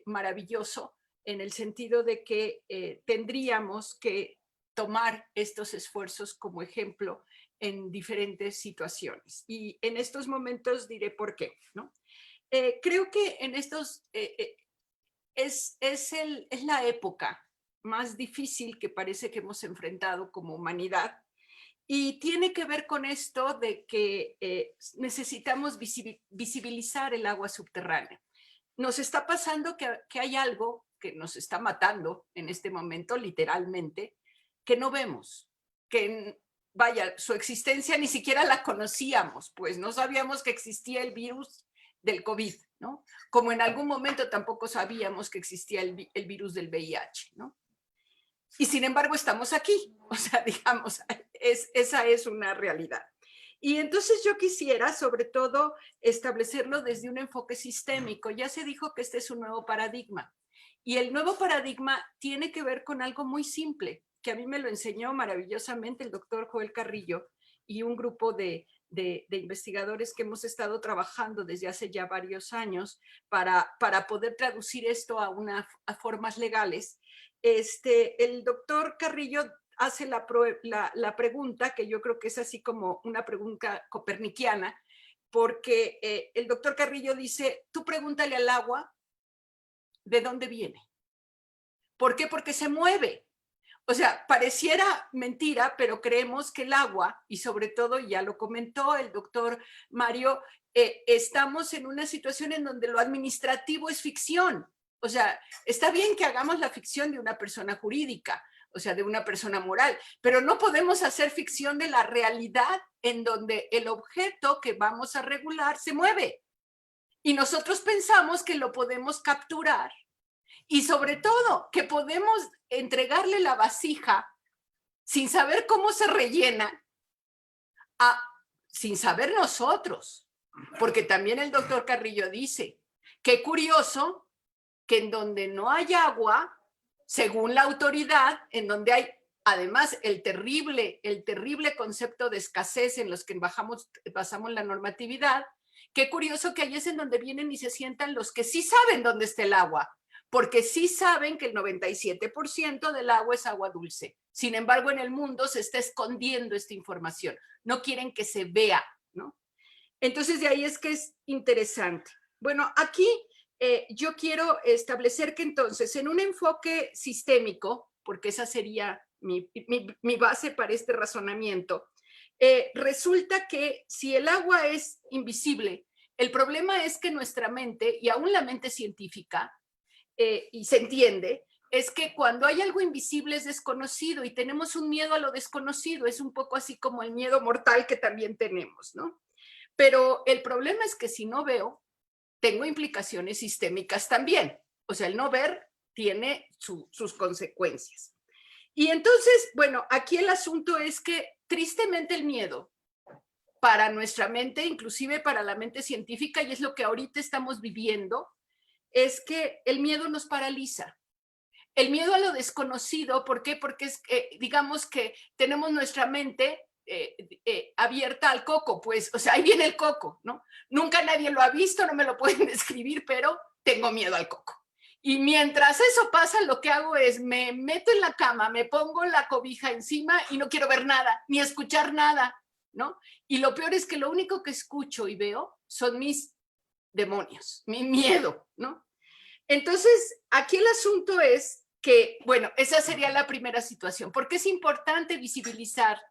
maravilloso en el sentido de que tendríamos que tomar estos esfuerzos como ejemplo en diferentes situaciones. Y en estos momentos diré por qué, ¿no? Creo que en estos es la época más difícil que parece que hemos enfrentado como humanidad, y tiene que ver con esto de que necesitamos visibilizar el agua subterránea. Nos está pasando que hay algo que nos está matando en este momento, literalmente, que no vemos, que vaya, su existencia ni siquiera la conocíamos, pues no sabíamos que existía el virus del COVID, ¿no? Como en algún momento tampoco sabíamos que existía el virus del VIH, ¿no? Y sin embargo estamos aquí, o sea, digamos, esa es una realidad. Y entonces yo quisiera sobre todo establecerlo desde un enfoque sistémico. Ya se dijo que este es un nuevo paradigma, y el nuevo paradigma tiene que ver con algo muy simple, que a mí me lo enseñó maravillosamente el doctor Joel Carrillo y un grupo de investigadores que hemos estado trabajando desde hace ya varios años para poder traducir esto a formas legales. El doctor Carrillo hace la pregunta, que yo creo que es así como una pregunta copernicana, porque el doctor Carrillo dice, tú pregúntale al agua de dónde viene. ¿Por qué? Porque se mueve. O sea, pareciera mentira, pero creemos que el agua, y sobre todo, ya lo comentó el doctor Mario, estamos en una situación en donde lo administrativo es ficción. O sea, está bien que hagamos la ficción de una persona jurídica, o sea, de una persona moral, pero no podemos hacer ficción de la realidad en donde el objeto que vamos a regular se mueve. Y nosotros pensamos que lo podemos capturar y sobre todo que podemos entregarle la vasija sin saber cómo se rellena, sin saber nosotros. Porque también el doctor Carrillo dice, qué curioso que en donde no hay agua, según la autoridad, en donde hay además el terrible concepto de escasez en los que basamos la normatividad, qué curioso que ahí es en donde vienen y se sientan los que sí saben dónde está el agua, porque sí saben que el 97% del agua es agua dulce. Sin embargo, en el mundo se está escondiendo esta información. No quieren que se vea, ¿no? Entonces, de ahí es que es interesante. Bueno, aquí yo quiero establecer que entonces, en un enfoque sistémico, porque esa sería mi base para este razonamiento, resulta que si el agua es invisible, el problema es que nuestra mente, y aún la mente científica, y se entiende, es que cuando hay algo invisible es desconocido y tenemos un miedo a lo desconocido, es un poco así como el miedo mortal que también tenemos, ¿no? Pero el problema es que si no veo, tengo implicaciones sistémicas también. O sea, el no ver tiene sus consecuencias. Y entonces, bueno, aquí el asunto es que tristemente el miedo para nuestra mente, inclusive para la mente científica, y es lo que ahorita estamos viviendo, es que el miedo nos paraliza. El miedo a lo desconocido, ¿por qué? Porque es, digamos que tenemos nuestra mente abierta al coco, pues, o sea, ahí viene el coco, ¿no? Nunca nadie lo ha visto, no me lo pueden describir, pero tengo miedo al coco. Y mientras eso pasa, lo que hago es me meto en la cama, me pongo la cobija encima y no quiero ver nada, ni escuchar nada, ¿no? Y lo peor es que lo único que escucho y veo son mis demonios, mi miedo, ¿no? Entonces, aquí el asunto es que, bueno, esa sería la primera situación. ¿Por qué es importante visibilizar?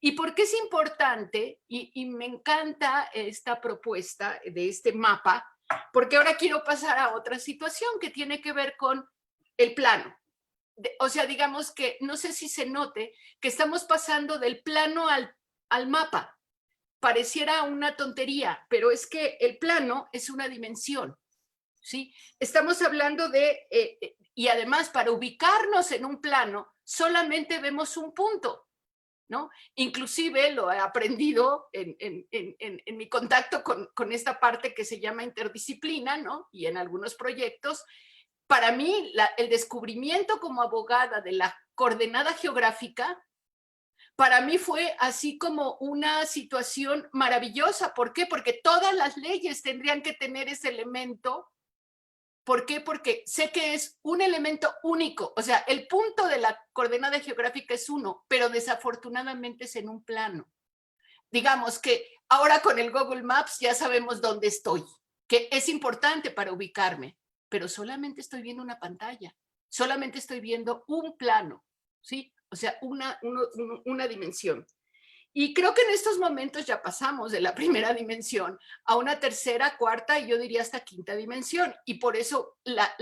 ¿Y por qué es importante? Y me encanta esta propuesta de este mapa, porque ahora quiero pasar a otra situación que tiene que ver con el plano. O sea, digamos que, no sé si se note, que estamos pasando del plano al mapa. Pareciera una tontería, pero es que el plano es una dimensión. ¿Sí? Estamos hablando de, y además para ubicarnos en un plano, solamente vemos un punto, ¿no? Inclusive lo he aprendido en mi contacto con esta parte que se llama interdisciplina, ¿no? Y en algunos proyectos. Para mí, el descubrimiento como abogada de la coordenada geográfica, para mí fue así como una situación maravillosa. ¿Por qué? Porque todas las leyes tendrían que tener ese elemento. ¿Por qué? Porque sé que es un elemento único. O sea, el punto de la coordenada geográfica es uno, pero desafortunadamente es en un plano. Digamos que ahora con el Google Maps ya sabemos dónde estoy, que es importante para ubicarme, pero solamente estoy viendo una pantalla, solamente estoy viendo un plano, ¿sí? O sea, una dimensión. Y creo que en estos momentos ya pasamos de la primera dimensión a una tercera, cuarta y yo diría hasta quinta dimensión. Y por eso la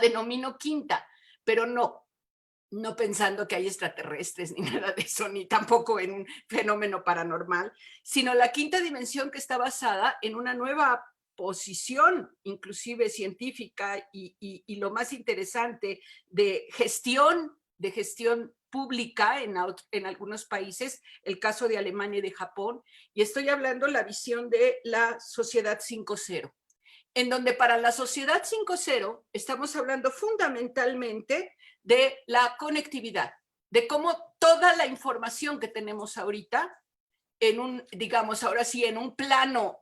denomino quinta, pero no pensando que hay extraterrestres ni nada de eso, ni tampoco en un fenómeno paranormal, sino la quinta dimensión que está basada en una nueva posición, inclusive científica y lo más interesante de gestión pública en algunos países, el caso de Alemania y de Japón, y estoy hablando la visión de la sociedad 5.0, en donde para la sociedad 5.0 estamos hablando fundamentalmente de la conectividad, de cómo toda la información que tenemos ahorita, digamos ahora sí, en un plano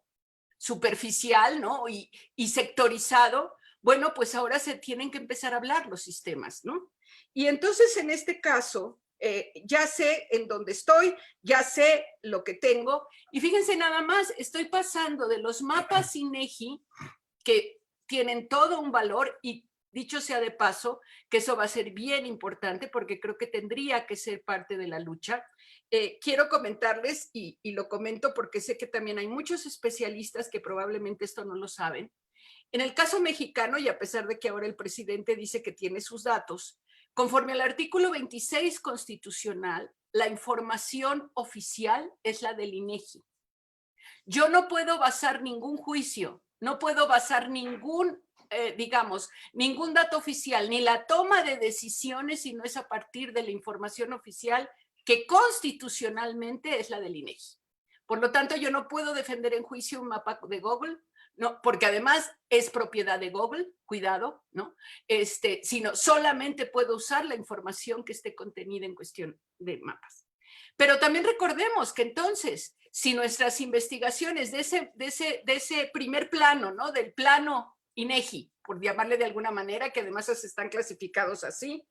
superficial, ¿no? Y sectorizado, bueno, pues ahora se tienen que empezar a hablar los sistemas, ¿no? Y entonces en este caso, ya sé en dónde estoy, ya sé lo que tengo, y fíjense nada más, estoy pasando de los mapas INEGI, que tienen todo un valor, y dicho sea de paso, que eso va a ser bien importante, porque creo que tendría que ser parte de la lucha. Quiero comentarles, y lo comento porque sé que también hay muchos especialistas que probablemente esto no lo saben. En el caso mexicano, y a pesar de que ahora el presidente dice que tiene sus datos, conforme al artículo 26 constitucional, la información oficial es la del INEGI. Yo no puedo basar ningún juicio, no puedo basar ningún, digamos, ningún dato oficial, ni la toma de decisiones, sino es a partir de la información oficial que constitucionalmente es la del INEGI. Por lo tanto, yo no puedo defender en juicio un mapa de Google, no, porque además es propiedad de Google, cuidado, ¿no? Sino solamente puedo usar la información que esté contenida en cuestión de mapas. Pero también recordemos que entonces, si nuestras investigaciones de ese primer plano, ¿no? Del plano INEGI, por llamarle de alguna manera, que además están clasificados así,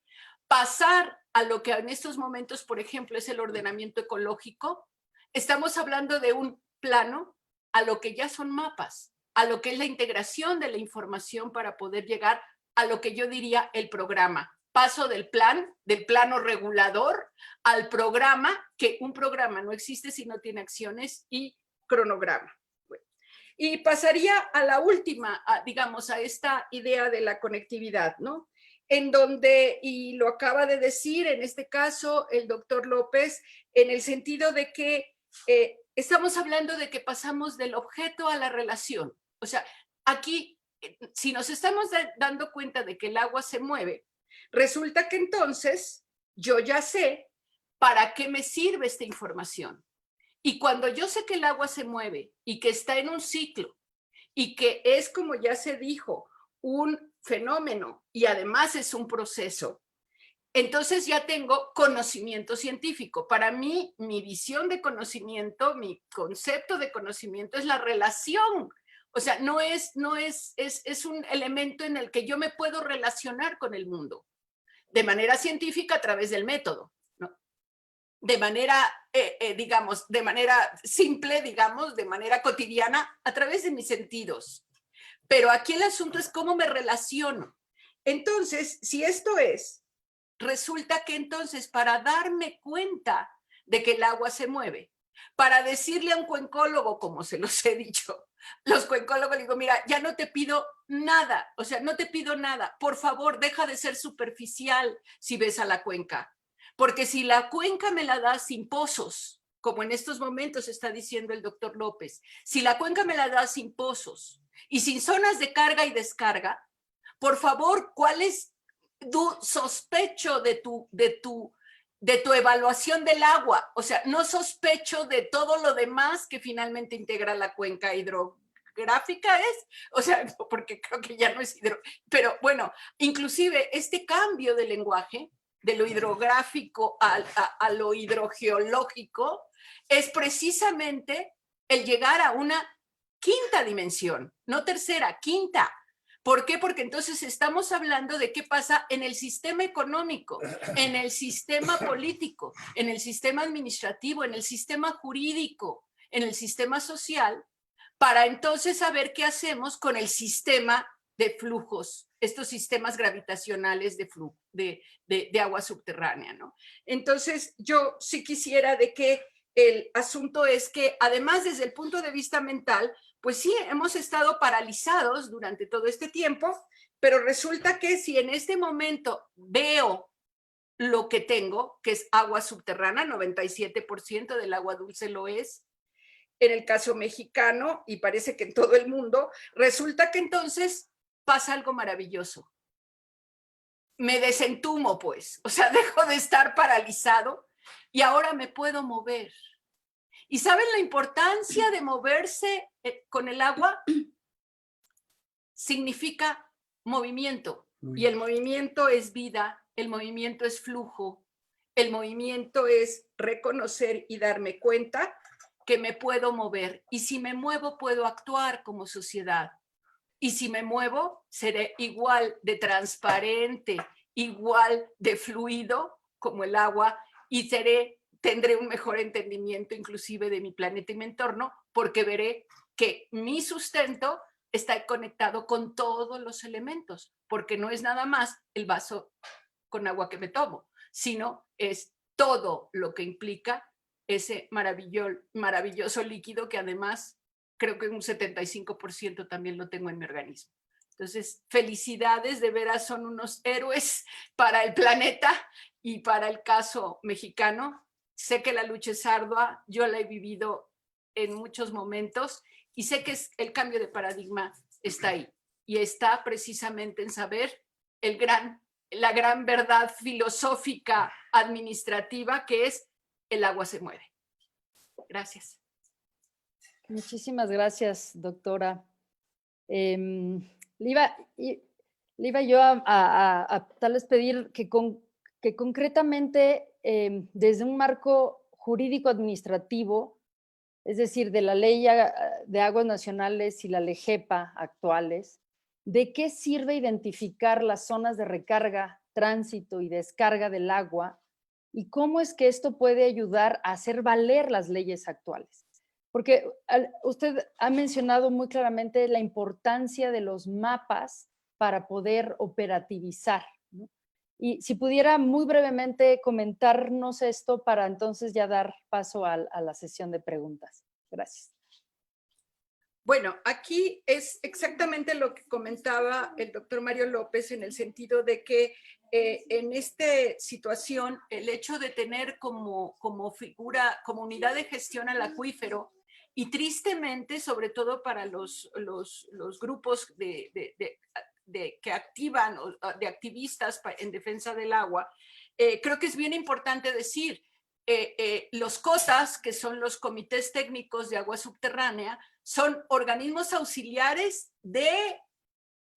pasar a lo que en estos momentos, por ejemplo, es el ordenamiento ecológico, estamos hablando de un plano a lo que ya son mapas, a lo que es la integración de la información para poder llegar a lo que yo diría el programa. Paso del plano regulador al programa, que un programa no existe si no tiene acciones y cronograma. Bueno, y pasaría a la última, digamos, a esta idea de la conectividad, ¿no? en donde, y lo acaba de decir en este caso el doctor López, en el sentido de que estamos hablando de que pasamos del objeto a la relación. O sea, aquí, si nos estamos dando cuenta de que el agua se mueve, resulta que entonces yo ya sé para qué me sirve esta información. Y cuando yo sé que el agua se mueve y que está en un ciclo y que es, como ya se dijo, un fenómeno y además es un proceso, entonces ya tengo conocimiento científico. Para mí, mi visión de conocimiento, mi concepto de conocimiento es la relación. O sea, es un elemento en el que yo me puedo relacionar con el mundo de manera científica a través del método, ¿no? De manera, digamos, de manera simple, digamos, de manera cotidiana, a través de mis sentidos. Pero aquí el asunto es cómo me relaciono. Entonces, si esto es, resulta que entonces para darme cuenta de que el agua se mueve, para decirle a un cuencólogo, como se los he dicho, los cuencólogos le digo, mira, ya no te pido nada, o sea, no te pido nada, por favor, deja de ser superficial si ves a la cuenca, porque si la cuenca me la das sin pozos, como en estos momentos está diciendo el doctor López, si la cuenca me la das sin pozos y sin zonas de carga y descarga, por favor, ¿cuál es tu sospecho de tu evaluación del agua? O sea, no sospecho de todo lo demás que finalmente integra la cuenca hidrográfica, o sea, porque creo que ya no es pero bueno, inclusive este cambio de lenguaje de lo hidrográfico a lo hidrogeológico es precisamente el llegar a una quinta dimensión, no tercera, quinta. ¿Por qué? Porque entonces estamos hablando de qué pasa en el sistema económico, en el sistema político, en el sistema administrativo, en el sistema jurídico, en el sistema social, para entonces saber qué hacemos con el sistema de flujos, estos sistemas gravitacionales de agua subterránea, ¿no? Entonces, yo sí quisiera de que el asunto es que, además, desde el punto de vista mental, pues sí, hemos estado paralizados durante todo este tiempo, pero resulta que si en este momento veo lo que tengo, que es agua subterránea, 97% del agua dulce lo es, en el caso mexicano, y parece que en todo el mundo, resulta que entonces pasa algo maravilloso. Me desentumo, pues, o sea, dejo de estar paralizado y ahora me puedo mover. ¿Y saben la importancia de moverse con el agua? Significa movimiento. Y el movimiento es vida, el movimiento es flujo, el movimiento es reconocer y darme cuenta que me puedo mover. Y si me muevo, puedo actuar como sociedad. Y si me muevo, seré igual de transparente, igual de fluido como el agua y tendré un mejor entendimiento inclusive de mi planeta y mi entorno, porque veré que mi sustento está conectado con todos los elementos, porque no es nada más el vaso con agua que me tomo, sino es todo lo que implica ese maravilloso líquido que además creo que un 75% también lo tengo en mi organismo. Entonces, felicidades, de veras son unos héroes para el planeta y para el caso mexicano. Sé que la lucha es ardua, yo la he vivido en muchos momentos y sé que el cambio de paradigma está ahí y está precisamente en saber la gran verdad filosófica administrativa que es el agua se mueve. Gracias. Muchísimas gracias, doctora. Le iba yo a tal vez pedir que concretamente desde un marco jurídico administrativo, es decir, de la Ley de Aguas Nacionales y la LEGEPA actuales, ¿de qué sirve identificar las zonas de recarga, tránsito y descarga del agua? ¿Y cómo es que esto puede ayudar a hacer valer las leyes actuales? Porque usted ha mencionado muy claramente la importancia de los mapas para poder operativizar, ¿no? Y si pudiera muy brevemente comentarnos esto para entonces ya dar paso a la sesión de preguntas. Gracias. Bueno, aquí es exactamente lo que comentaba el doctor Mario López, en el sentido de que en esta situación el hecho de tener como figura, como unidad de gestión al acuífero, y tristemente, sobre todo para los grupos que activan, de activistas en defensa del agua, creo que es bien importante decir, los COTAS, que son los comités técnicos de agua subterránea, son organismos auxiliares de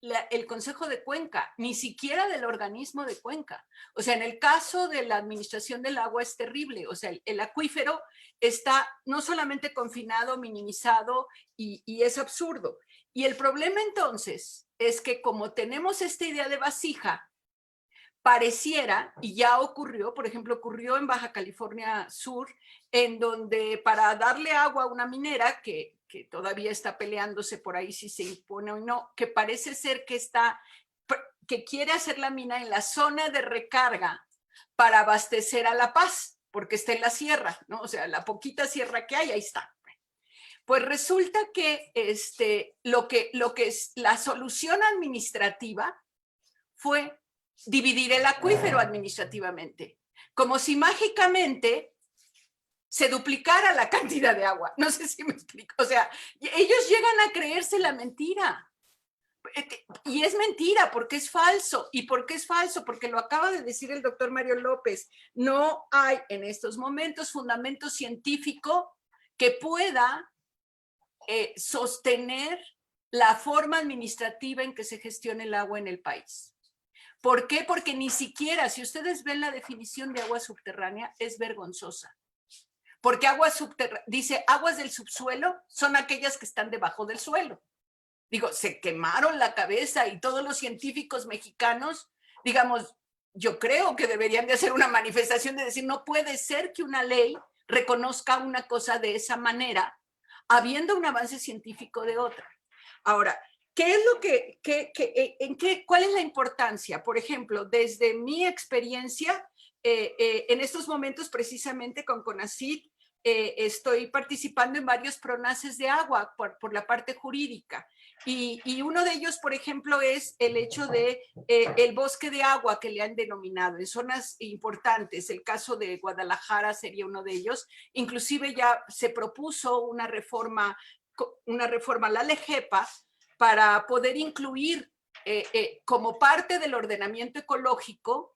el Consejo de Cuenca, ni siquiera del organismo de Cuenca. O sea, en el caso de la administración del agua es terrible. O sea, el acuífero está no solamente confinado, minimizado, y es absurdo. Y el problema entonces es que como tenemos esta idea de vasija, pareciera, y ya ocurrió, por ejemplo, ocurrió en Baja California Sur, en donde para darle agua a una minera que todavía está peleándose por ahí si se impone o no, que parece ser que quiere hacer la mina en la zona de recarga para abastecer a La Paz, porque está en la sierra, ¿no? O sea, la poquita sierra que hay, ahí está. Pues resulta que lo que es la solución administrativa fue dividir el acuífero administrativamente, como si mágicamente se duplicara la cantidad de agua. No sé si me explico. O sea, ellos llegan a creerse la mentira. Y es mentira porque es falso. ¿Y por qué es falso? Porque lo acaba de decir el doctor Mario López. No hay en estos momentos fundamento científico que pueda sostener la forma administrativa en que se gestiona el agua en el país. ¿Por qué? Porque ni siquiera, si ustedes ven la definición de agua subterránea, es vergonzosa. Porque dice aguas del subsuelo son aquellas que están debajo del suelo. Digo, se quemaron la cabeza y todos los científicos mexicanos, digamos, yo creo que deberían de hacer una manifestación de decir, no puede ser que una ley reconozca una cosa de esa manera, habiendo un avance científico de otra. Ahora, ¿qué es lo cuál es la importancia? Por ejemplo, desde mi experiencia, en estos momentos precisamente con CONACYT, estoy participando en varios pronaces de agua por la parte jurídica. Y uno de ellos, por ejemplo, es el hecho de el bosque de agua que le han denominado en zonas importantes. El caso de Guadalajara sería uno de ellos. Inclusive ya se propuso una reforma a la LEGEPA para poder incluir como parte del ordenamiento ecológico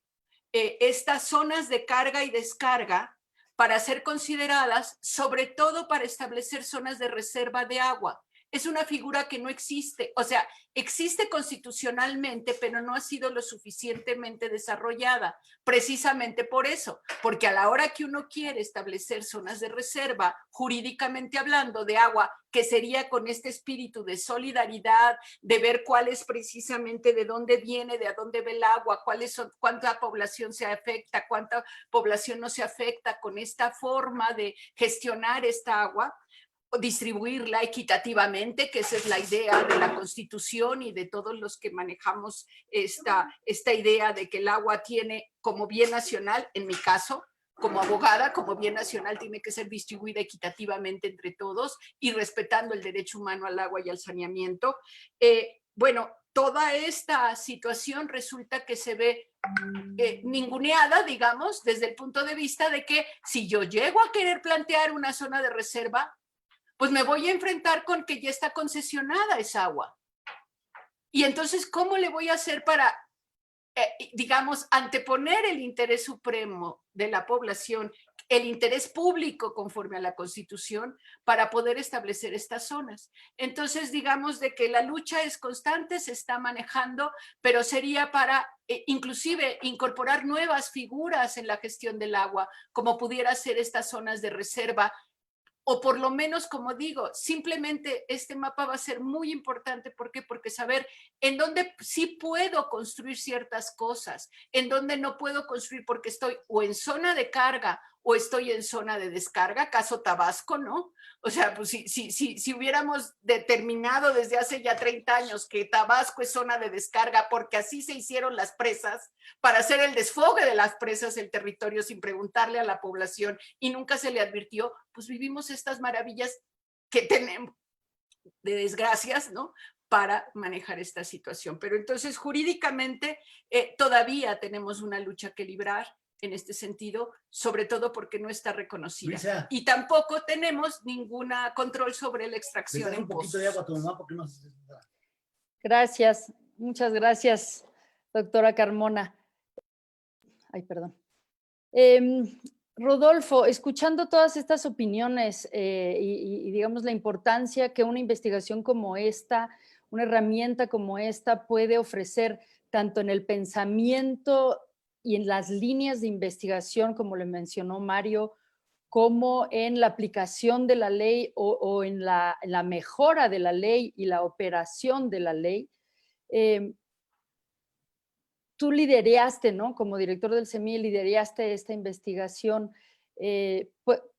estas zonas de carga y descarga para ser consideradas, sobre todo para establecer zonas de reserva de agua. Es una figura que no existe, o sea, existe constitucionalmente, pero no ha sido lo suficientemente desarrollada, precisamente por eso, porque a la hora que uno quiere establecer zonas de reserva, jurídicamente hablando, de agua, que sería con este espíritu de solidaridad, de ver cuál es precisamente de dónde viene, de a dónde ve el agua, cuánta población se afecta, cuánta población no se afecta con esta forma de gestionar esta agua, distribuirla equitativamente, que esa es la idea de la Constitución y de todos los que manejamos esta idea de que el agua tiene como bien nacional, en mi caso, como abogada, como bien nacional tiene que ser distribuida equitativamente entre todos y respetando el derecho humano al agua y al saneamiento. Bueno, toda esta situación resulta que se ve ninguneada, digamos, desde el punto de vista de que si yo llego a querer plantear una zona de reserva, pues me voy a enfrentar con que ya está concesionada esa agua. Y entonces, ¿cómo le voy a hacer para, digamos, anteponer el interés supremo de la población, el interés público conforme a la Constitución, para poder establecer estas zonas? Entonces, digamos de que la lucha es constante, se está manejando, pero sería para inclusive incorporar nuevas figuras en la gestión del agua, como pudiera ser estas zonas de reserva, o por lo menos, como digo, simplemente este mapa va a ser muy importante. ¿Por qué? Porque saber en dónde sí puedo construir ciertas cosas, en dónde no puedo construir porque estoy o en zona de carga o estoy en zona de descarga, caso Tabasco, ¿no? O sea, pues si hubiéramos determinado desde hace ya 30 años que Tabasco es zona de descarga porque así se hicieron las presas, para hacer el desfogue de las presas del territorio sin preguntarle a la población y nunca se le advirtió, pues vivimos estas maravillas que tenemos, de desgracias, ¿no?, para manejar esta situación. Pero entonces jurídicamente todavía tenemos una lucha que librar en este sentido, sobre todo porque no está reconocida. Luisa, y tampoco tenemos ningún control sobre la extracción en un poquito pozos. de agua a tu mamá porque no se... Gracias, muchas gracias, doctora Carmona. Ay, perdón. Rodolfo, escuchando todas estas opiniones y digamos la importancia que una investigación como esta, una herramienta como esta puede ofrecer tanto en el pensamiento y en las líneas de investigación, como le mencionó Mario, como en la aplicación de la ley o en la mejora de la ley y la operación de la ley. Tú lideraste, ¿no? Como director del CEMIE, lideraste esta investigación.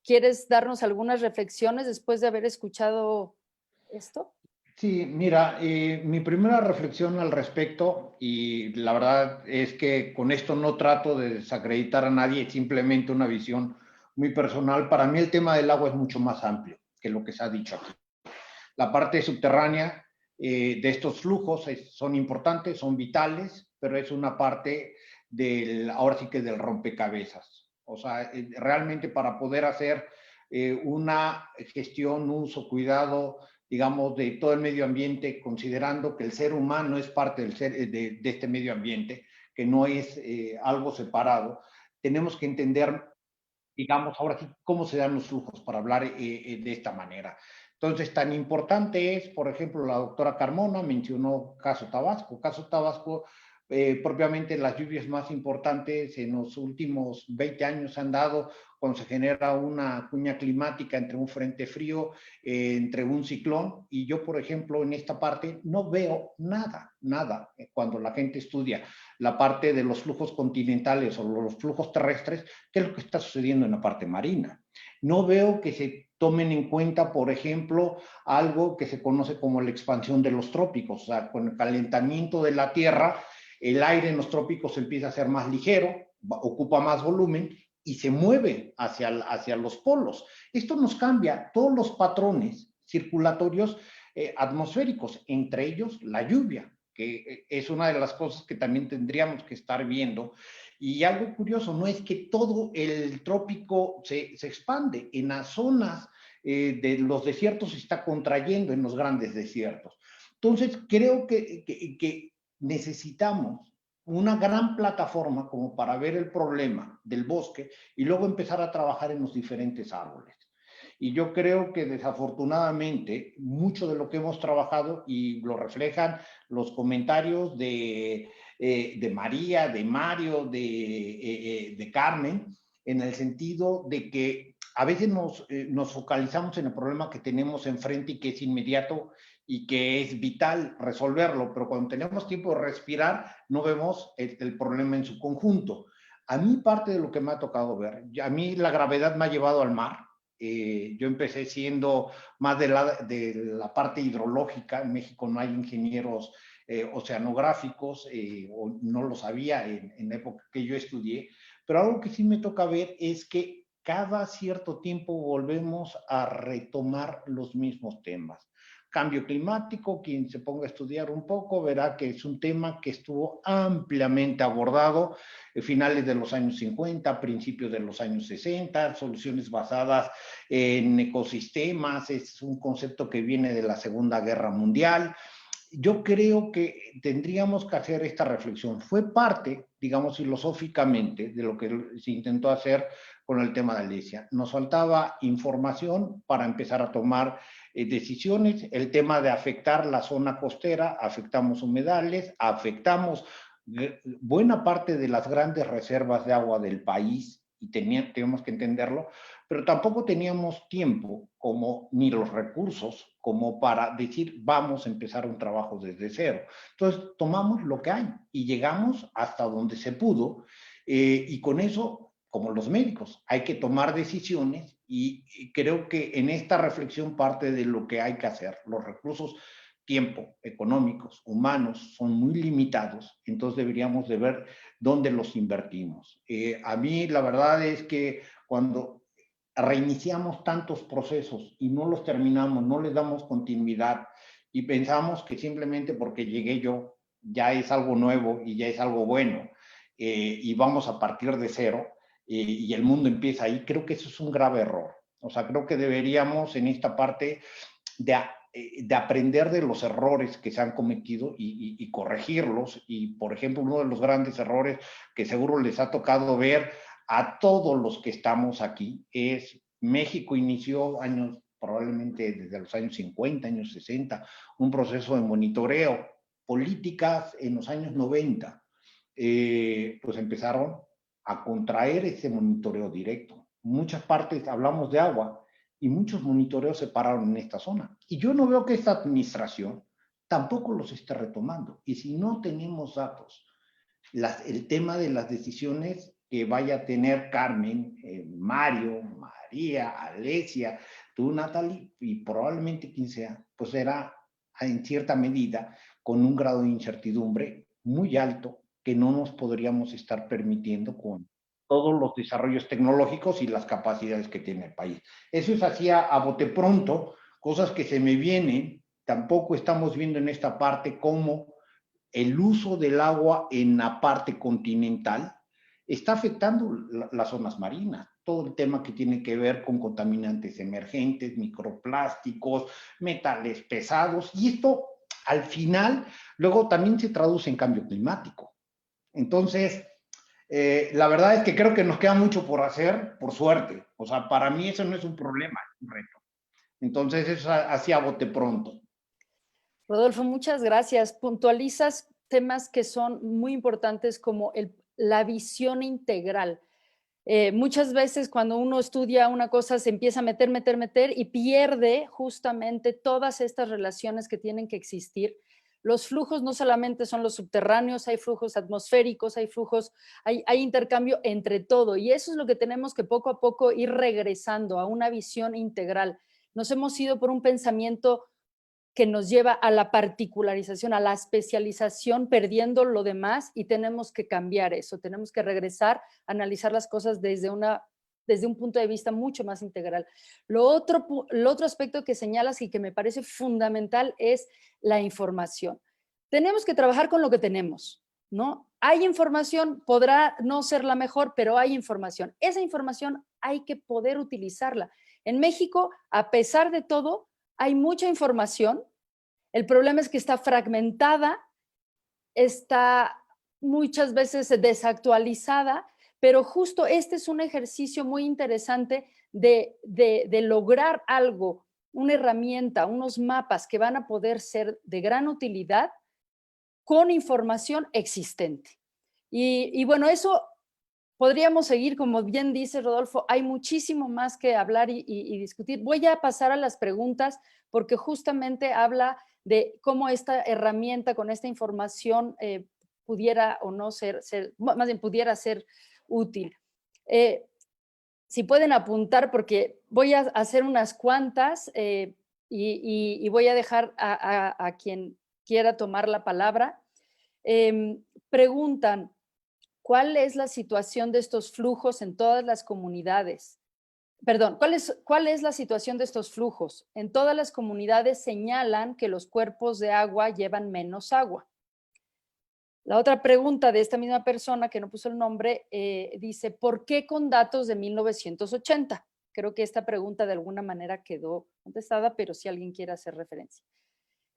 ¿Quieres darnos algunas reflexiones después de haber escuchado esto? Sí, mira, mi primera reflexión al respecto, y la verdad es que con esto no trato de desacreditar a nadie, es simplemente una visión muy personal. Para mí el tema del agua es mucho más amplio que lo que se ha dicho aquí. La parte subterránea de estos flujos son importantes, son vitales, pero es una parte ahora sí que del rompecabezas. O sea, realmente para poder hacer una gestión, uso, cuidado, digamos, de todo el medio ambiente, considerando que el ser humano es parte de este medio ambiente, que no es algo separado, tenemos que entender, digamos, ahora sí, cómo se dan los flujos para hablar de esta manera. Entonces, tan importante es, por ejemplo, la doctora Carmona mencionó Caso Tabasco. Caso Tabasco, propiamente las lluvias más importantes en los últimos 20 años se han dado cuando se genera una cuña climática entre un frente frío, entre un ciclón, y yo, por ejemplo, en esta parte no veo nada, cuando la gente estudia la parte de los flujos continentales o los flujos terrestres, qué es lo que está sucediendo en la parte marina. No veo que se tomen en cuenta, por ejemplo, algo que se conoce como la expansión de los trópicos. O sea, con el calentamiento de la Tierra, el aire en los trópicos empieza a ser más ligero, ocupa más volumen y se mueve hacia los polos. Esto nos cambia todos los patrones circulatorios atmosféricos, entre ellos la lluvia, que es una de las cosas que también tendríamos que estar viendo. Y algo curioso, no es que todo el trópico se expande. En las zonas de los desiertos se está contrayendo en los grandes desiertos. Entonces, creo que necesitamos una gran plataforma como para ver el problema del bosque y luego empezar a trabajar en los diferentes árboles. Y yo creo que desafortunadamente mucho de lo que hemos trabajado, y lo reflejan los comentarios de María, de Mario, de Carmen, en el sentido de que a veces nos focalizamos en el problema que tenemos enfrente y que es inmediato y que es vital resolverlo, pero cuando tenemos tiempo de respirar no vemos el problema en su conjunto. A mí parte de lo que me ha tocado ver, a mí la gravedad me ha llevado al mar. Yo empecé siendo más de la parte hidrológica. En México no hay ingenieros oceanográficos, o no lo sabía en la época que yo estudié, pero algo que sí me toca ver es que cada cierto tiempo volvemos a retomar los mismos temas. Cambio climático, quien se ponga a estudiar un poco verá que es un tema que estuvo ampliamente abordado en finales de los años 50, principios de los años 60, soluciones basadas en ecosistemas, es un concepto que viene de la Segunda Guerra Mundial. Yo creo que tendríamos que hacer esta reflexión. Fue parte, digamos, filosóficamente de lo que se intentó hacer con el tema de Alesia. Nos faltaba información para empezar a tomar decisiones. El tema de afectar la zona costera, afectamos humedales, afectamos buena parte de las grandes reservas de agua del país, y tenemos que entenderlo, pero tampoco teníamos tiempo ni los recursos como para decir vamos a empezar un trabajo desde cero. Entonces tomamos lo que hay y llegamos hasta donde se pudo, y con eso, como los médicos, hay que tomar decisiones, y creo que en esta reflexión parte de lo que hay que hacer. Los recursos, tiempo, económicos, humanos, son muy limitados, entonces deberíamos de ver dónde los invertimos. A mí la verdad es que cuando reiniciamos tantos procesos y no los terminamos, no les damos continuidad y pensamos que simplemente porque llegué yo ya es algo nuevo y ya es algo bueno y vamos a partir de cero y el mundo empieza ahí, creo que eso es un grave error. O sea, creo que deberíamos en esta parte de aprender de los errores que se han cometido y corregirlos. Y, por ejemplo, uno de los grandes errores que seguro les ha tocado ver a todos los que estamos aquí es México inició años, probablemente desde los años 50, años 60, un proceso de monitoreo. Políticas en los años 90, pues empezaron a contraer ese monitoreo directo. Muchas partes hablamos de agua y muchos monitoreos se pararon en esta zona. Y yo no veo que esta administración tampoco los esté retomando. Y si no tenemos datos, el tema de las decisiones que vaya a tener Carmen, Mario, María, Alesia, tú, Natalie, y probablemente quien sea, pues será en cierta medida con un grado de incertidumbre muy alto que no nos podríamos estar permitiendo con todos los desarrollos tecnológicos y las capacidades que tiene el país. Eso es así a bote pronto, cosas que se me vienen. Tampoco estamos viendo en esta parte cómo el uso del agua en la parte continental está afectando las zonas marinas. Todo el tema que tiene que ver con contaminantes emergentes, microplásticos, metales pesados, y esto al final luego también se traduce en cambio climático. Entonces, la verdad es que creo que nos queda mucho por hacer, por suerte. O sea, para mí eso no es un problema, es un reto. Entonces, eso así a bote pronto. Rodolfo, muchas gracias. Puntualizas temas que son muy importantes como la visión integral. Muchas veces cuando uno estudia una cosa se empieza a meter y pierde justamente todas estas relaciones que tienen que existir. Los flujos no solamente son los subterráneos, hay flujos atmosféricos, hay flujos, hay intercambio entre todo y eso es lo que tenemos que poco a poco ir regresando a una visión integral. Nos hemos ido por un pensamiento que nos lleva a la particularización, a la especialización, perdiendo lo demás y tenemos que cambiar eso, tenemos que regresar a analizar las cosas desde un punto de vista mucho más integral. Lo otro aspecto que señalas y que me parece fundamental es la información. Tenemos que trabajar con lo que tenemos, ¿no? Hay información, podrá no ser la mejor, pero hay información. Esa información hay que poder utilizarla. En México, a pesar de todo, hay mucha información, el problema es que está fragmentada, está muchas veces desactualizada, pero justo este es un ejercicio muy interesante de lograr algo, una herramienta, unos mapas que van a poder ser de gran utilidad con información existente. Y bueno, eso podríamos seguir, como bien dice Rodolfo, hay muchísimo más que hablar y discutir. Voy a pasar a las preguntas porque justamente habla de cómo esta herramienta con esta información pudiera o no ser, más bien pudiera ser útil. Si pueden apuntar, porque voy a hacer unas cuantas y voy a dejar a quien quiera tomar la palabra. Preguntan, ¿cuál es la situación de estos flujos en todas las comunidades? Perdón, ¿cuál es la situación de estos flujos? En todas las comunidades señalan que los cuerpos de agua llevan menos agua. La otra pregunta de esta misma persona que no puso el nombre dice, ¿por qué con datos de 1980? Creo que esta pregunta de alguna manera quedó contestada, pero si alguien quiere hacer referencia.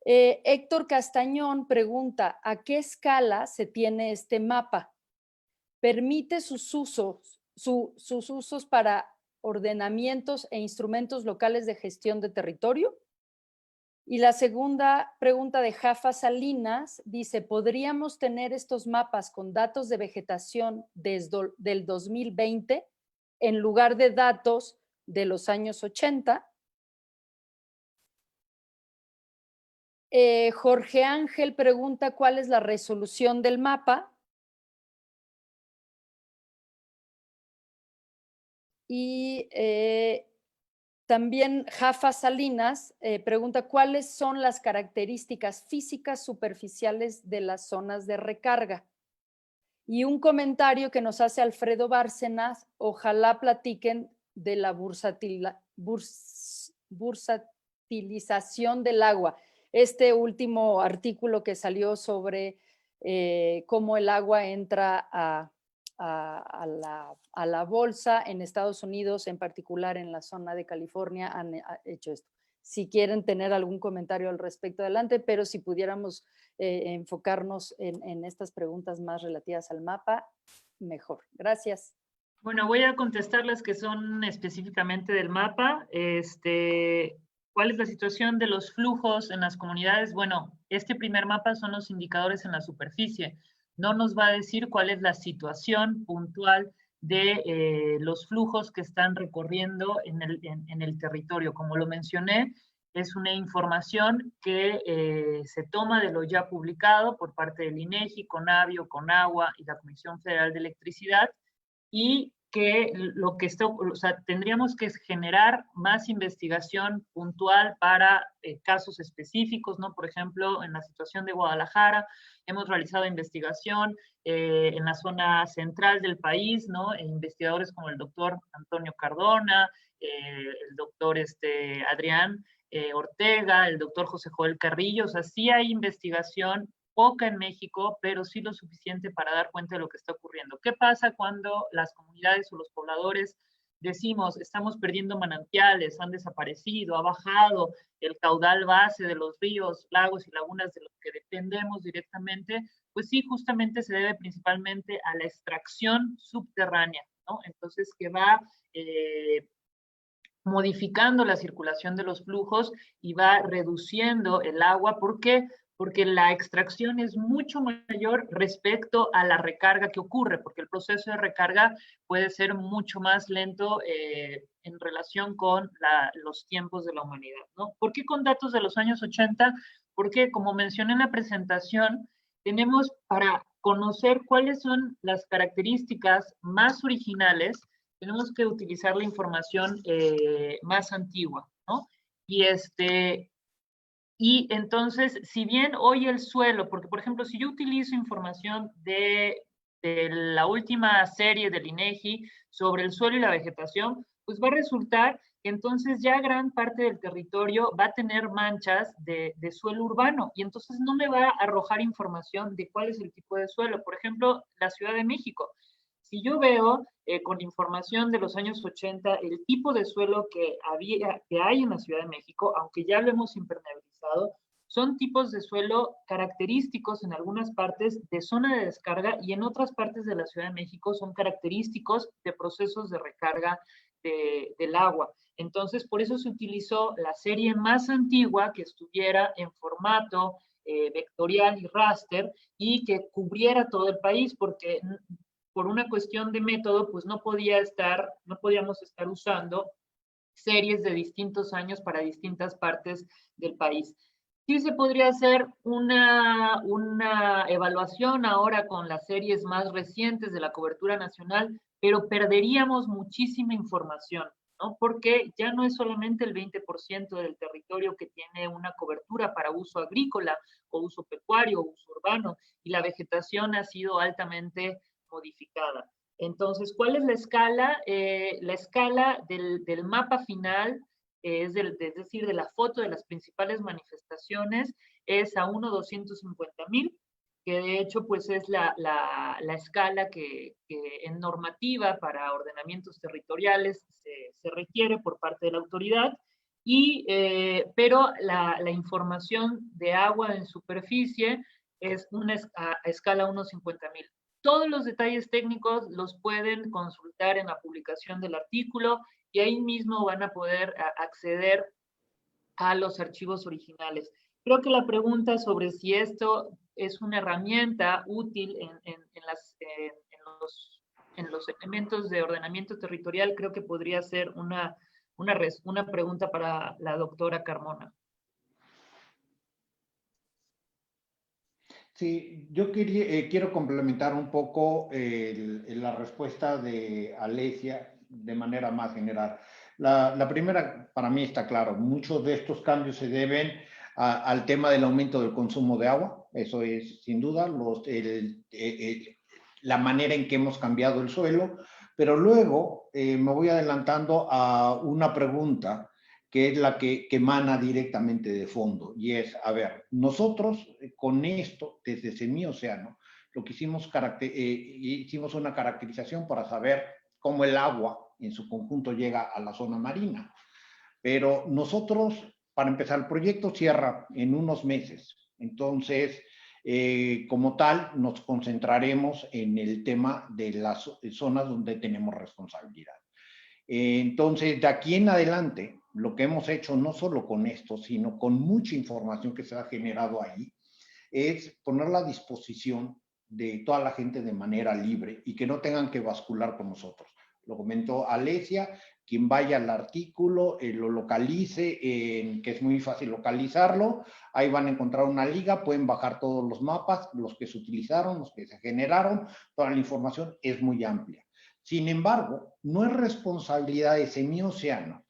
Héctor Castañón pregunta, ¿a qué escala se tiene este mapa? ¿Permite sus usos para ordenamientos e instrumentos locales de gestión de territorio? Y la segunda pregunta de Jafa Salinas dice, ¿podríamos tener estos mapas con datos de vegetación desde del 2020 en lugar de datos de los años 80? Jorge Ángel pregunta, ¿cuál es la resolución del mapa? Y también Jafa Salinas pregunta, ¿cuáles son las características físicas superficiales de las zonas de recarga? Y un comentario que nos hace Alfredo Bárcenas, ojalá platiquen de la bursatilización del agua. Este último artículo que salió sobre cómo el agua entra a la bolsa en Estados Unidos, en particular en la zona de California, han hecho esto. Si quieren tener algún comentario al respecto, adelante, pero si pudiéramos enfocarnos en estas preguntas más relativas al mapa, mejor. Gracias. Bueno, voy a contestar las que son específicamente del mapa. ¿Cuál es la situación de los flujos en las comunidades? Bueno, este primer mapa son los indicadores en la superficie. No nos va a decir cuál es la situación puntual de los flujos que están recorriendo en el territorio. Como lo mencioné, es una información que se toma de lo ya publicado por parte del INEGI, CONAVIO, CONAGUA y la Comisión Federal de Electricidad, y que lo que está, o sea, tendríamos que generar más investigación puntual para casos específicos, ¿no? Por ejemplo, en la situación de Guadalajara, hemos realizado investigación en la zona central del país, ¿no? Investigadores como el doctor Antonio Cardona, el doctor Adrián Ortega, el doctor José Joel Carrillo, o sea, sí hay investigación, poca en México, pero sí lo suficiente para dar cuenta de lo que está ocurriendo. ¿Qué pasa cuando las comunidades o los pobladores decimos, estamos perdiendo manantiales, han desaparecido, ha bajado el caudal base de los ríos, lagos y lagunas de los que dependemos directamente? Pues sí, justamente se debe principalmente a la extracción subterránea, ¿no? Entonces, que va modificando la circulación de los flujos y va reduciendo el agua. ¿Por qué? Porque la extracción es mucho mayor respecto a la recarga que ocurre, porque el proceso de recarga puede ser mucho más lento en relación con los tiempos de la humanidad, ¿no? ¿Por qué con datos de los años 80? Porque, como mencioné en la presentación, tenemos para conocer cuáles son las características más originales, tenemos que utilizar la información más antigua, ¿no? Y entonces, si bien hoy el suelo, porque por ejemplo, si yo utilizo información de la última serie del INEGI sobre el suelo y la vegetación, pues va a resultar que entonces ya gran parte del territorio va a tener manchas de suelo urbano y entonces no me va a arrojar información de cuál es el tipo de suelo. Por ejemplo, la Ciudad de México. Si yo veo con información de los años 80 el tipo de suelo que hay en la Ciudad de México, aunque ya lo hemos impermeabilizado, son tipos de suelo característicos en algunas partes de zona de descarga y en otras partes de la Ciudad de México son característicos de procesos de recarga del agua. Entonces, por eso se utilizó la serie más antigua que estuviera en formato vectorial y raster y que cubriera todo el país, porque por una cuestión de método, pues no podíamos estar usando series de distintos años para distintas partes del país. Sí se podría hacer una evaluación ahora con las series más recientes de la cobertura nacional, pero perderíamos muchísima información, ¿no? Porque ya no es solamente el 20% del territorio que tiene una cobertura para uso agrícola o uso pecuario o uso urbano, y la vegetación ha sido altamente modificada. Entonces, ¿cuál es la escala? La escala del mapa final, es decir, de la foto de las principales manifestaciones, es a 1/250,000, que de hecho pues es la escala que en normativa para ordenamientos territoriales se requiere por parte de la autoridad, pero la información de agua en superficie es a escala 1/50,000. Todos los detalles técnicos los pueden consultar en la publicación del artículo y ahí mismo van a poder acceder a los archivos originales. Creo que la pregunta sobre si esto es una herramienta útil en los elementos de ordenamiento territorial, creo que podría ser una pregunta para la doctora Carmona. Sí, yo quiero complementar un poco la respuesta de Alesia de manera más general. La primera, para mí está claro, muchos de estos cambios se deben al tema del aumento del consumo de agua, eso es sin duda, la manera en que hemos cambiado el suelo, Pero luego me voy adelantando a una pregunta que es la que emana directamente de fondo, y es, a ver, nosotros con esto, desde Semiocéano, lo que hicimos una caracterización para saber cómo el agua en su conjunto llega a la zona marina. Pero nosotros, para empezar, el proyecto cierra en unos meses. Entonces, como tal, nos concentraremos en el tema de las zonas donde tenemos responsabilidad. Entonces, de aquí en adelante, lo que hemos hecho, no solo con esto, sino con mucha información que se ha generado ahí, es ponerla a disposición de toda la gente de manera libre y que no tengan que bascular con nosotros. Lo comentó Alesia, quien vaya al artículo, lo localice, que es muy fácil localizarlo, ahí van a encontrar una liga, pueden bajar todos los mapas, los que se utilizaron, los que se generaron, toda la información es muy amplia. Sin embargo, no es responsabilidad de Semiocéano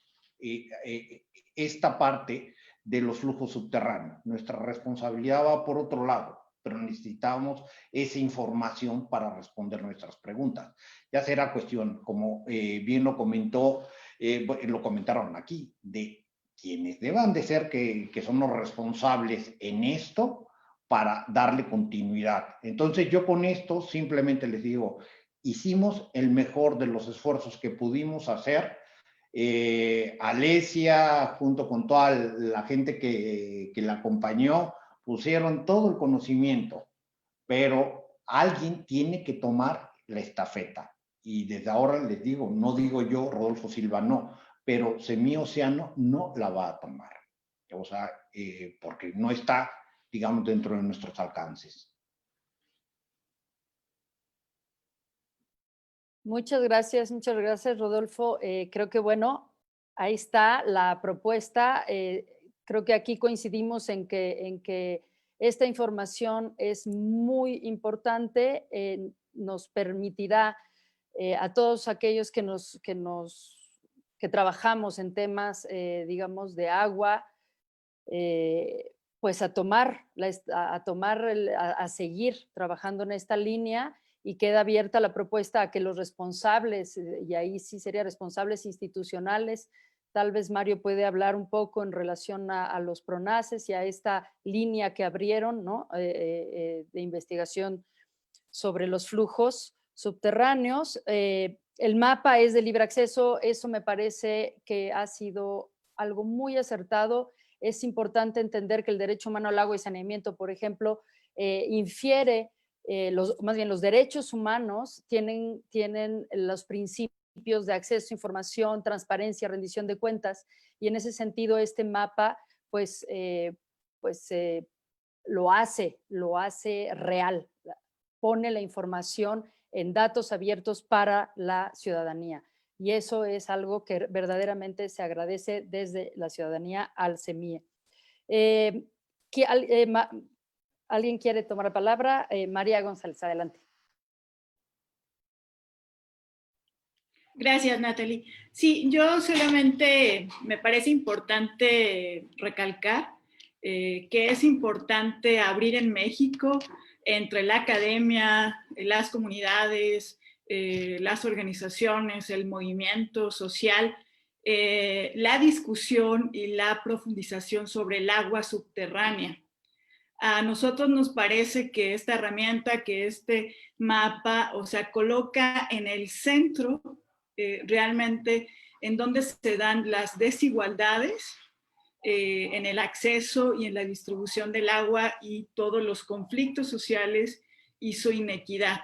esta parte de los flujos subterráneos. Nuestra responsabilidad va por otro lado, pero necesitamos esa información para responder nuestras preguntas. Ya será cuestión, como bien lo comentó, lo comentaron aquí, de quienes deban de ser que son los responsables en esto para darle continuidad. Entonces yo con esto simplemente les digo, hicimos el mejor de los esfuerzos que pudimos hacer. Alesia, junto con toda la gente que la acompañó, pusieron todo el conocimiento, pero alguien tiene que tomar la estafeta. Y desde ahora les digo, no digo yo, Rodolfo Silva, no, pero Semiocéano no la va a tomar. O sea, porque no está, digamos, dentro de nuestros alcances. Muchas gracias, Rodolfo. Creo que, bueno, ahí está la propuesta. Creo que aquí coincidimos en que esta información es muy importante, nos permitirá a todos aquellos que trabajamos en temas, digamos, de agua, pues a seguir trabajando en esta línea, y queda abierta la propuesta a que los responsables, y ahí sí sería responsables institucionales, tal vez Mario puede hablar un poco en relación a los PRONACES y a esta línea que abrieron, ¿no? De investigación sobre los flujos subterráneos. El mapa es de libre acceso, eso me parece que ha sido algo muy acertado. Es importante entender que el derecho humano al agua y saneamiento, por ejemplo, infiere, más bien los derechos humanos tienen los principios de acceso a información, transparencia, rendición de cuentas, y en ese sentido este mapa pues lo hace real, pone la información en datos abiertos para la ciudadanía. Y eso es algo que verdaderamente se agradece desde la ciudadanía al CEMIE. ¿Alguien quiere tomar la palabra? María González, adelante. Gracias, Natalie. Sí, yo solamente me parece importante recalcar que es importante abrir en México entre la academia, las comunidades, las organizaciones, el movimiento social, la discusión y la profundización sobre el agua subterránea. A nosotros nos parece que esta herramienta, que este mapa, o sea, coloca en el centro realmente en donde se dan las desigualdades en el acceso y en la distribución del agua y todos los conflictos sociales y su inequidad.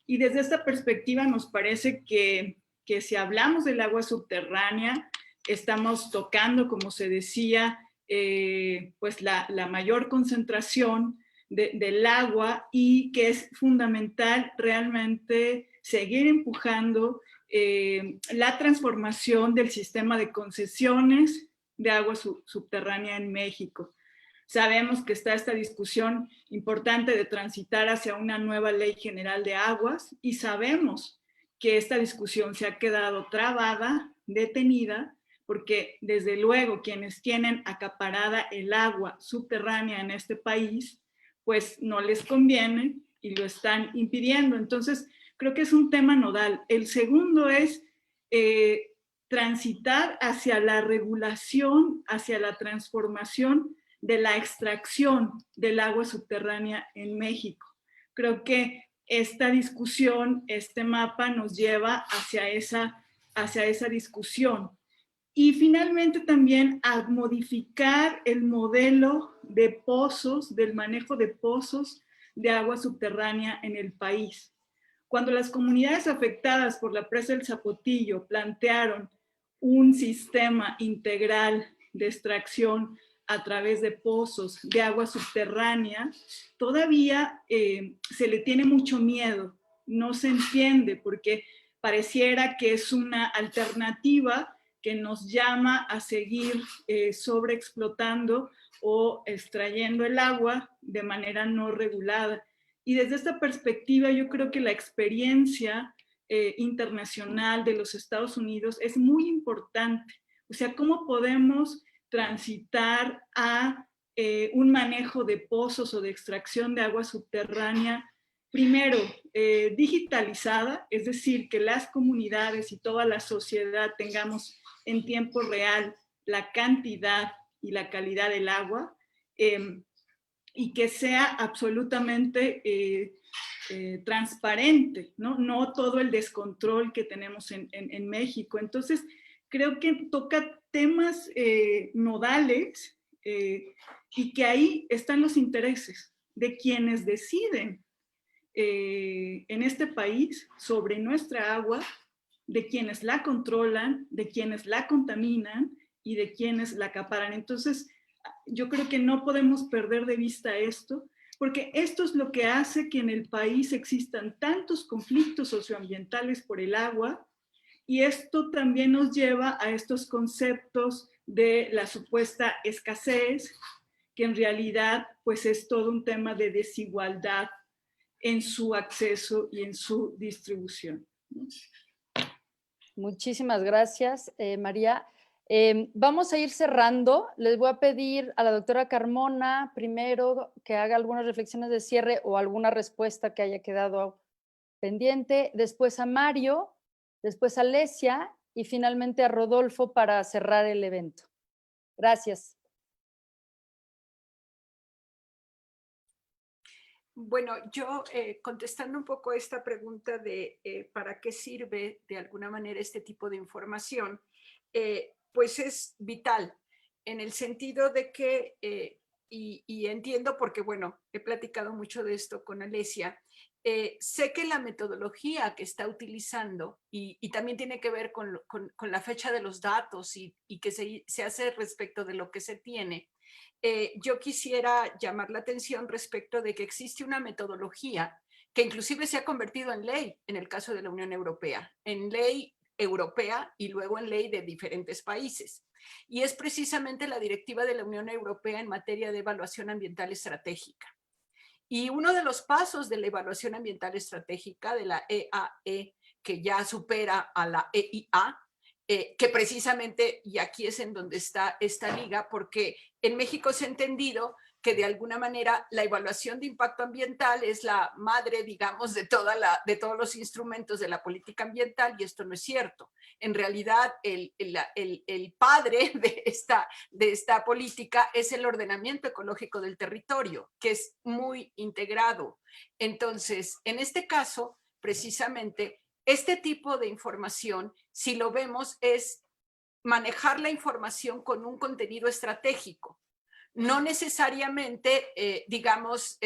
Y desde esta perspectiva nos parece que si hablamos del agua subterránea, estamos tocando, como se decía, pues la mayor concentración del agua, y que es fundamental realmente seguir empujando la transformación del sistema de concesiones de agua subterránea en México. Sabemos que está esta discusión importante de transitar hacia una nueva ley general de aguas, y sabemos que esta discusión se ha quedado trabada, detenida, porque desde luego quienes tienen acaparada el agua subterránea en este país, pues no les conviene y lo están impidiendo. Entonces, Creo que es un tema nodal. El segundo es transitar hacia la regulación, hacia la transformación de la extracción del agua subterránea en México. Creo que esta discusión, este mapa nos lleva hacia esa discusión. Y finalmente también a modificar el modelo de pozos, del manejo de pozos de agua subterránea en el país. Cuando las comunidades afectadas por la presa del Zapotillo plantearon un sistema integral de extracción a través de pozos de agua subterránea, todavía se le tiene mucho miedo, no se entiende porque pareciera que es una alternativa que nos llama a seguir sobreexplotando o extrayendo el agua de manera no regulada. Y desde esta perspectiva yo creo que la experiencia internacional de los Estados Unidos es muy importante. O sea, ¿cómo podemos transitar a un manejo de pozos o de extracción de agua subterránea? Primero, digitalizada, es decir, que las comunidades y toda la sociedad tengamos en tiempo real la cantidad y la calidad del agua, y que sea absolutamente transparente, ¿no? No todo el descontrol que tenemos en México. Entonces, creo que toca temas nodales y que ahí están los intereses de quienes deciden en este país sobre nuestra agua, de quienes la controlan, de quienes la contaminan y de quienes la acaparan. Entonces, yo creo que no podemos perder de vista esto, porque esto es lo que hace que en el país existan tantos conflictos socioambientales por el agua, y esto también nos lleva a estos conceptos de la supuesta escasez, que en realidad pues es todo un tema de desigualdad en su acceso y en su distribución. Muchísimas gracias, María. Vamos a ir cerrando. Les voy a pedir a la doctora Carmona primero que haga algunas reflexiones de cierre o alguna respuesta que haya quedado pendiente, después a Mario, después a Lesia y finalmente a Rodolfo para cerrar el evento. Gracias. Bueno, yo contestando un poco esta pregunta de para qué sirve de alguna manera este tipo de información, pues es vital en el sentido de que, y entiendo porque, bueno, he platicado mucho de esto con Alesia, sé que la metodología que está utilizando y también tiene que ver con la fecha de los datos y que se hace respecto de lo que se tiene. Yo quisiera llamar la atención respecto de que existe una metodología que inclusive se ha convertido en ley en el caso de la Unión Europea, en ley europea y luego en ley de diferentes países. Y es precisamente la directiva de la Unión Europea en materia de evaluación ambiental estratégica. Y uno de los pasos de la evaluación ambiental estratégica de la EAE, que ya supera a la EIA, que precisamente, y aquí es en donde está esta liga, porque en México se ha entendido que de alguna manera la evaluación de impacto ambiental es la madre, digamos, de todos los instrumentos de la política ambiental, y esto no es cierto. En realidad, el padre de esta política es el ordenamiento ecológico del territorio, que es muy integrado. Entonces, en este caso, precisamente, este tipo de información, si lo vemos, es manejar la información con un contenido estratégico. No necesariamente, digamos,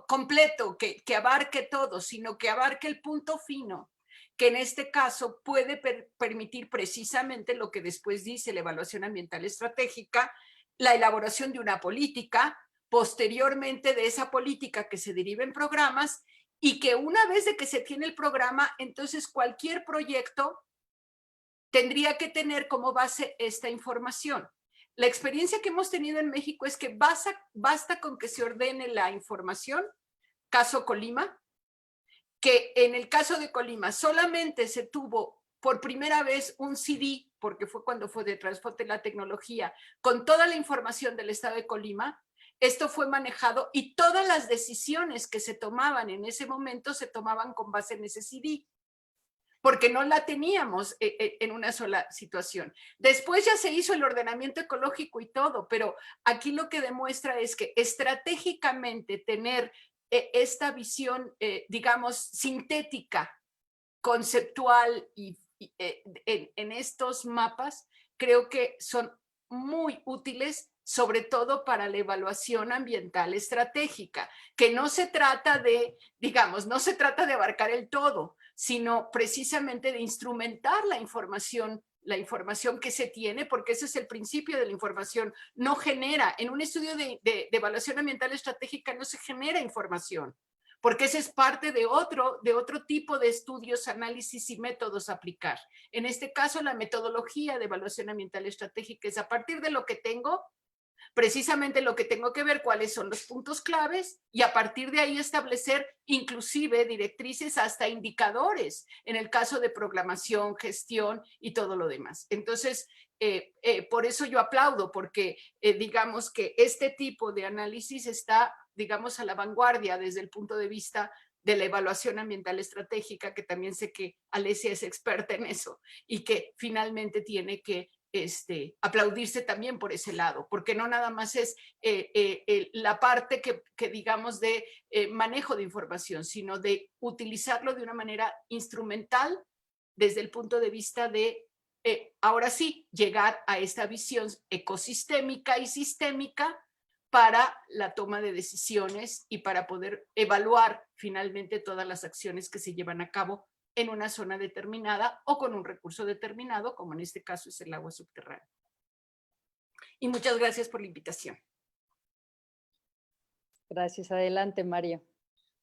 completo, que abarque todo, sino que abarque el punto fino, que en este caso puede permitir precisamente lo que después dice la evaluación ambiental estratégica, la elaboración de una política, posteriormente de esa política que se deriva en programas, y que una vez de que se tiene el programa, entonces cualquier proyecto tendría que tener como base esta información. La experiencia que hemos tenido en México es que basta con que se ordene la información, caso Colima, que en el caso de Colima solamente se tuvo por primera vez un CD, porque fue cuando fue de Transfote la tecnología, con toda la información del estado de Colima. esto fue manejado y todas las decisiones que se tomaban en ese momento se tomaban con base en ese CD, porque no la teníamos en una sola situación. Después ya se hizo el ordenamiento ecológico y todo, pero aquí lo que demuestra es que estratégicamente tener esta visión, digamos, sintética, conceptual y en estos mapas, creo que son muy útiles, sobre todo para la evaluación ambiental estratégica, que no se trata de, digamos, no se trata de abarcar el todo, sino precisamente de instrumentar la información que se tiene, porque ese es el principio de la información. No genera, en un estudio de evaluación ambiental estratégica no se genera información, porque ese es parte de otro tipo de estudios, análisis y métodos a aplicar. En este caso, la metodología de evaluación ambiental estratégica es a partir de lo que tengo, precisamente lo que tengo que ver, cuáles son los puntos claves, y a partir de ahí establecer inclusive directrices hasta indicadores, en el caso de programación, gestión y todo lo demás. Entonces, por eso yo aplaudo, porque digamos que este tipo de análisis está, digamos, a la vanguardia desde el punto de vista de la evaluación ambiental estratégica, que también sé que Alesia es experta en eso y que finalmente tiene que aplaudirse también por ese lado, porque no nada más es la parte que digamos de manejo de información, sino de utilizarlo de una manera instrumental desde el punto de vista de ahora sí, llegar a esta visión ecosistémica y sistémica para la toma de decisiones y para poder evaluar finalmente todas las acciones que se llevan a cabo en una zona determinada o con un recurso determinado, como en este caso es el agua subterránea. Y muchas gracias por la invitación. Gracias. Adelante, Mario.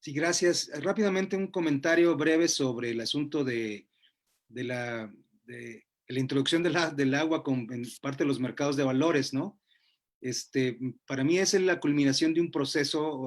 Sí, gracias. Rápidamente un comentario breve sobre el asunto de la introducción del agua en parte de los mercados de valores, ¿no? Para mí es la culminación de un proceso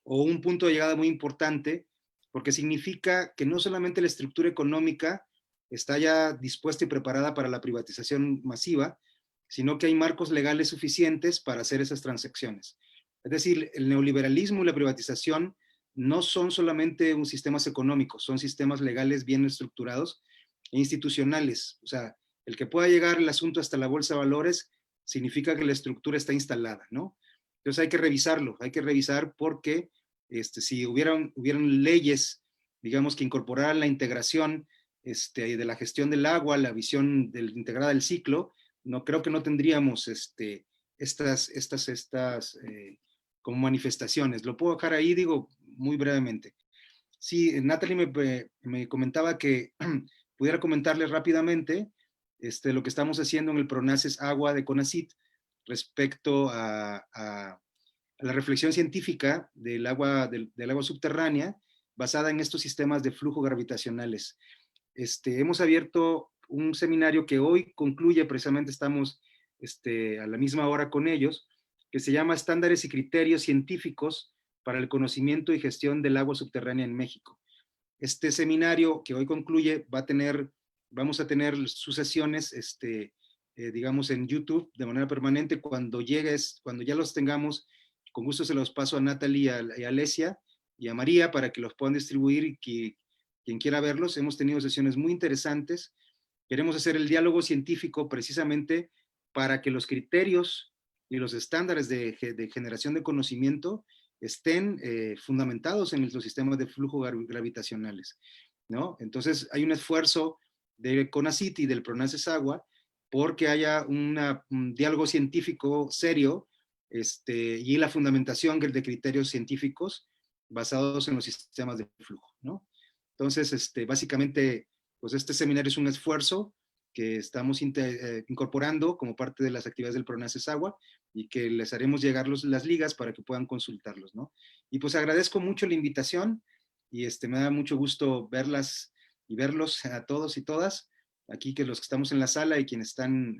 o un punto de llegada muy importante, porque significa que no solamente la estructura económica está ya dispuesta y preparada para la privatización masiva, sino que hay marcos legales suficientes para hacer esas transacciones. Es decir, el neoliberalismo y la privatización no son solamente sistemas económicos, son sistemas legales bien estructurados e institucionales. O sea, el que pueda llegar el asunto hasta la bolsa de valores significa que la estructura está instalada, ¿no? Entonces hay que revisarlo, hay que revisar porque si hubieran leyes, digamos, que incorporaran la integración de la gestión del agua, la visión integrada del ciclo, creo que no tendríamos estas como manifestaciones. Lo puedo dejar ahí, digo, muy brevemente. Sí, Natalie me comentaba que pudiera comentarles rápidamente lo que estamos haciendo en el PRONACES Agua de CONACYT respecto a la reflexión científica del agua subterránea basada en estos sistemas de flujo gravitacionales. Hemos abierto un seminario que hoy concluye, precisamente estamos a la misma hora con ellos, que se llama Estándares y Criterios Científicos para el Conocimiento y Gestión del Agua Subterránea en México. Este seminario que hoy concluye vamos a tener sus sesiones, digamos, en YouTube de manera permanente. Cuando ya los tengamos, con gusto se los paso a Natalie y a Alesia y a María para que los puedan distribuir y que quien quiera verlos. Hemos tenido sesiones muy interesantes. Queremos hacer el diálogo científico precisamente para que los criterios y los estándares de generación de conocimiento estén fundamentados en los sistemas de flujo gravitacionales, ¿no? Entonces hay un esfuerzo de CONACYT y del PRONACES Agua porque haya un diálogo científico serio y la fundamentación de criterios científicos basados en los sistemas de flujo, ¿no? Entonces, básicamente, pues este seminario es un esfuerzo que estamos incorporando como parte de las actividades del PRONACES Agua y que les haremos llegar las ligas para que puedan consultarlos, ¿no? Y pues agradezco mucho la invitación y me da mucho gusto verlas y verlos a todos y todas, aquí que los que estamos en la sala y quienes están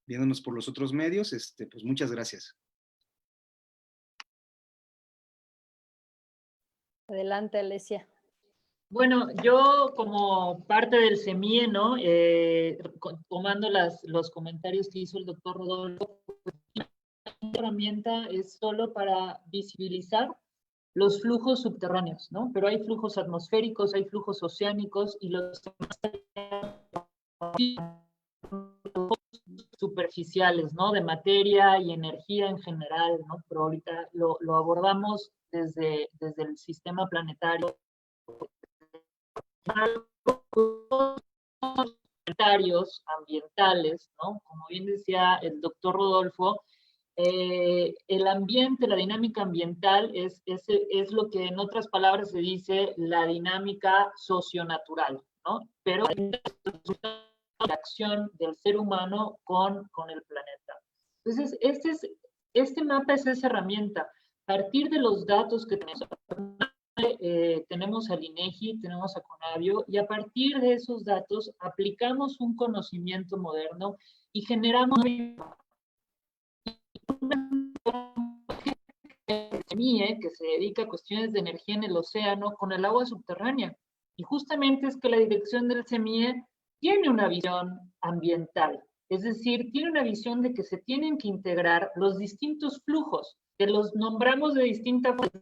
viéndonos por los otros medios, pues muchas gracias. Adelante, Alesia. Bueno, yo como parte del CEMIE, ¿no? Tomando los comentarios que hizo el doctor Rodolfo, herramienta es solo para visibilizar los flujos subterráneos, ¿no? Pero hay flujos atmosféricos, hay flujos oceánicos y los superficiales, ¿no? De materia y energía en general, ¿no? Pero ahorita lo abordamos desde el sistema planetario. Ambientales, ¿no? Como bien decía el doctor Rodolfo, el ambiente, la dinámica ambiental es lo que en otras palabras se dice la dinámica socionatural, ¿no? Pero la acción del ser humano con el planeta. Entonces, este mapa es esa herramienta. A partir de los datos que tenemos al INEGI, tenemos a Conavio, y a partir de esos datos aplicamos un conocimiento moderno y generamos que se dedica a cuestiones de energía en el océano con el agua subterránea. Y justamente es que la dirección del CEMIE tiene una visión ambiental, es decir, tiene una visión de que se tienen que integrar los distintos flujos, que los nombramos de distinta forma.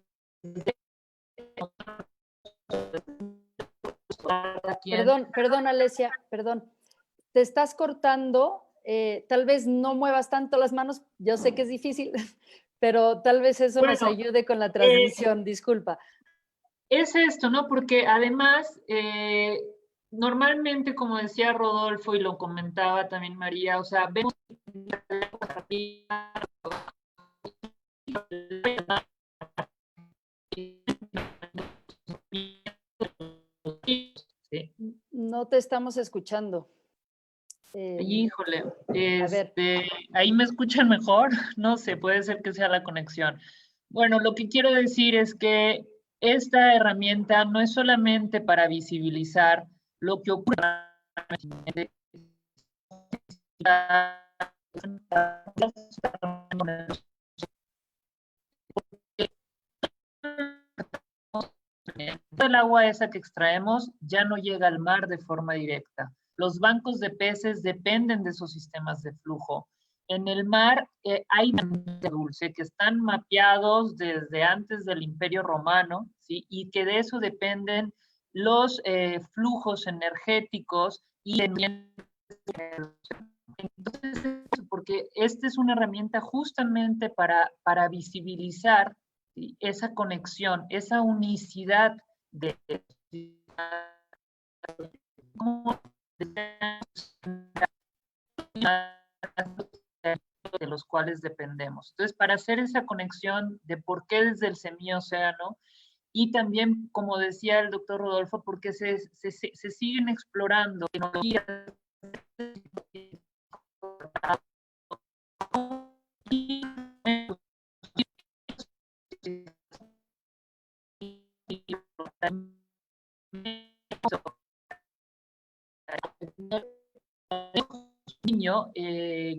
Perdón, Alesia, perdón. Te estás cortando, tal vez no muevas tanto las manos, yo sé que es difícil, pero tal vez eso nos ayude con la transmisión, disculpa. Es esto, ¿no? Porque además, normalmente, como decía Rodolfo y lo comentaba también María, o sea, vemos no te estamos escuchando. Híjole, ahí me escuchan mejor, no sé, puede ser que sea la conexión. Bueno, lo que quiero decir es que esta herramienta no es solamente para visibilizar lo que ocurre el agua esa que extraemos ya no llega al mar de forma directa. Los bancos de peces dependen de esos sistemas de flujo. En el mar hay de dulce que están mapeados desde antes del Imperio Romano, ¿sí? Y que de eso dependen los flujos energéticos y entonces, porque esta es una herramienta justamente para visibilizar, ¿sí? Esa conexión, esa unicidad de los cuales dependemos. Entonces, para hacer esa conexión de por qué desde el semiocéano, y también, como decía el doctor Rodolfo, porque se siguen explorando tecnologías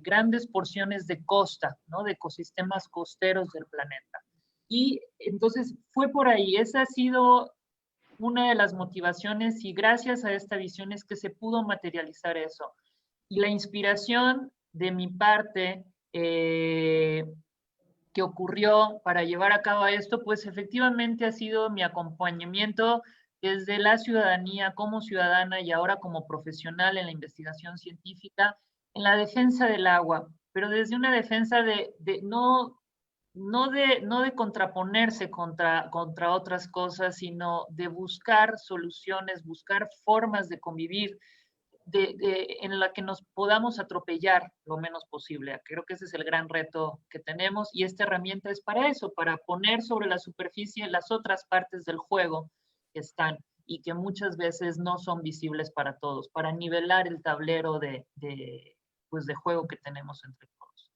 grandes porciones de costa, ¿no? De ecosistemas costeros del planeta. Y entonces fue por ahí, esa ha sido una de las motivaciones y gracias a esta visión es que se pudo materializar eso. Y la inspiración de mi parte que ocurrió para llevar a cabo esto, pues efectivamente ha sido mi acompañamiento desde la ciudadanía como ciudadana y ahora como profesional en la investigación científica, en la defensa del agua, pero desde una defensa no de contraponerse contra otras cosas, sino de buscar soluciones, buscar formas de convivir en la que nos podamos atropellar lo menos posible. Creo que ese es el gran reto que tenemos y esta herramienta es para eso, para poner sobre la superficie las otras partes del juego que están y que muchas veces no son visibles para todos, para nivelar el tablero de juego que tenemos entre todos.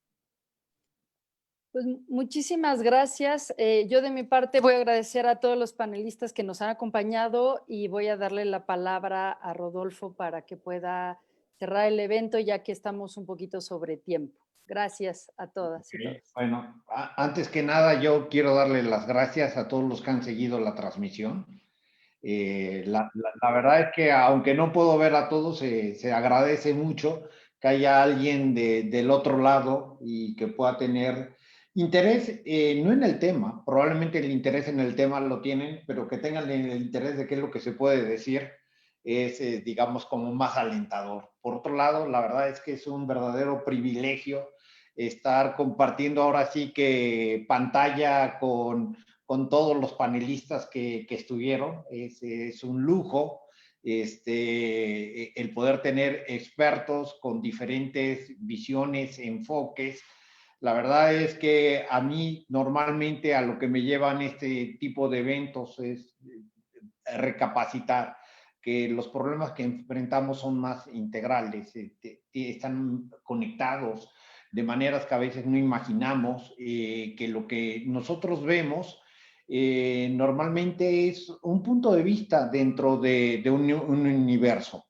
Pues muchísimas gracias. Yo de mi parte voy a agradecer a todos los panelistas que nos han acompañado y voy a darle la palabra a Rodolfo para que pueda cerrar el evento ya que estamos un poquito sobre tiempo. Gracias a todas y todos. Bueno, antes que nada yo quiero darle las gracias a todos los que han seguido la transmisión. La verdad es que aunque no puedo ver a todos, se agradece mucho que haya alguien del otro lado y que pueda tener Interés, no en el tema, probablemente el interés en el tema lo tienen, pero que tengan el interés de qué es lo que se puede decir es, digamos, como más alentador. Por otro lado, la verdad es que es un verdadero privilegio estar compartiendo ahora sí que pantalla con todos los panelistas que estuvieron. Es un lujo el poder tener expertos con diferentes visiones, enfoques. La verdad es que a mí normalmente a lo que me llevan este tipo de eventos es recapacitar que los problemas que enfrentamos son más integrales, están conectados de maneras que a veces no imaginamos, que lo que nosotros vemos normalmente es un punto de vista dentro de un universo.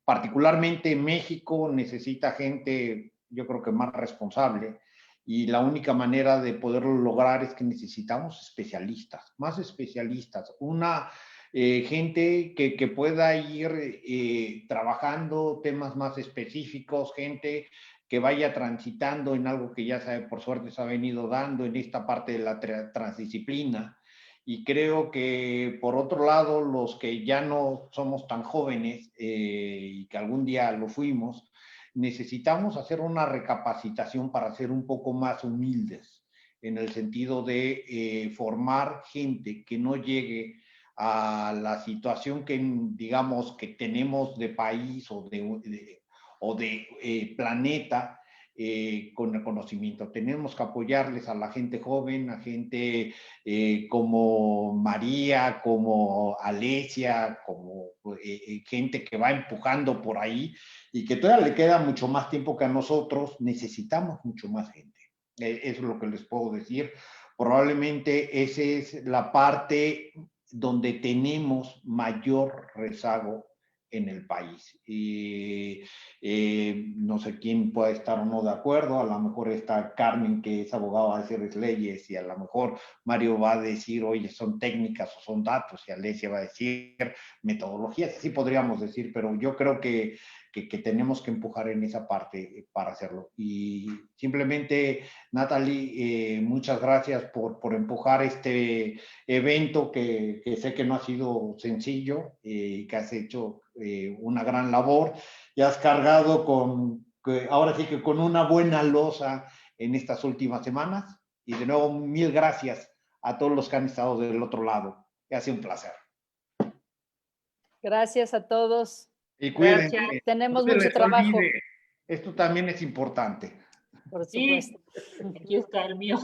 Particularmente México necesita gente, yo creo que más responsable, y la única manera de poderlo lograr es que necesitamos especialistas, más especialistas, una gente que pueda ir trabajando temas más específicos, gente que vaya transitando en algo que ya sabe, por suerte se ha venido dando en esta parte de la transdisciplina. Y creo que, por otro lado, los que ya no somos tan jóvenes y que algún día lo fuimos, necesitamos hacer una recapacitación para ser un poco más humildes, en el sentido de formar gente que no llegue a la situación que, digamos, que tenemos de país o de planeta, con el conocimiento. Tenemos que apoyarles a la gente joven, a gente como María, como Alesia, como gente que va empujando por ahí y que todavía le queda mucho más tiempo que a nosotros. Necesitamos mucho más gente. Eso es lo que les puedo decir. Probablemente esa es la parte donde tenemos mayor rezago en el país. No sé quién puede estar o no de acuerdo, a lo mejor está Carmen, que es abogada de hacer leyes, y a lo mejor Mario va a decir, oye, son técnicas o son datos, y Alesia va a decir metodologías, sí podríamos decir, pero yo creo que tenemos que empujar en esa parte para hacerlo. Y simplemente, Natalie, muchas gracias por empujar este evento que sé que no ha sido sencillo, y que has hecho una gran labor y has cargado ahora sí que con una buena losa en estas últimas semanas. Y de nuevo, mil gracias a todos los que han estado del otro lado. Ha sido un placer. Gracias a todos. Y cuídense. Tenemos No se mucho les trabajo. olvide. Esto también es importante. Por supuesto. Sí, aquí está el mío.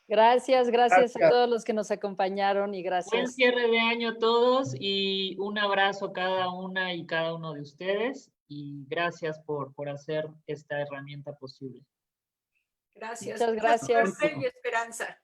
Gracias a todos los que nos acompañaron y gracias. Buen cierre de año a todos y un abrazo a cada una y cada uno de ustedes y gracias por hacer esta herramienta posible. Gracias. Muchas gracias. Suerte y esperanza.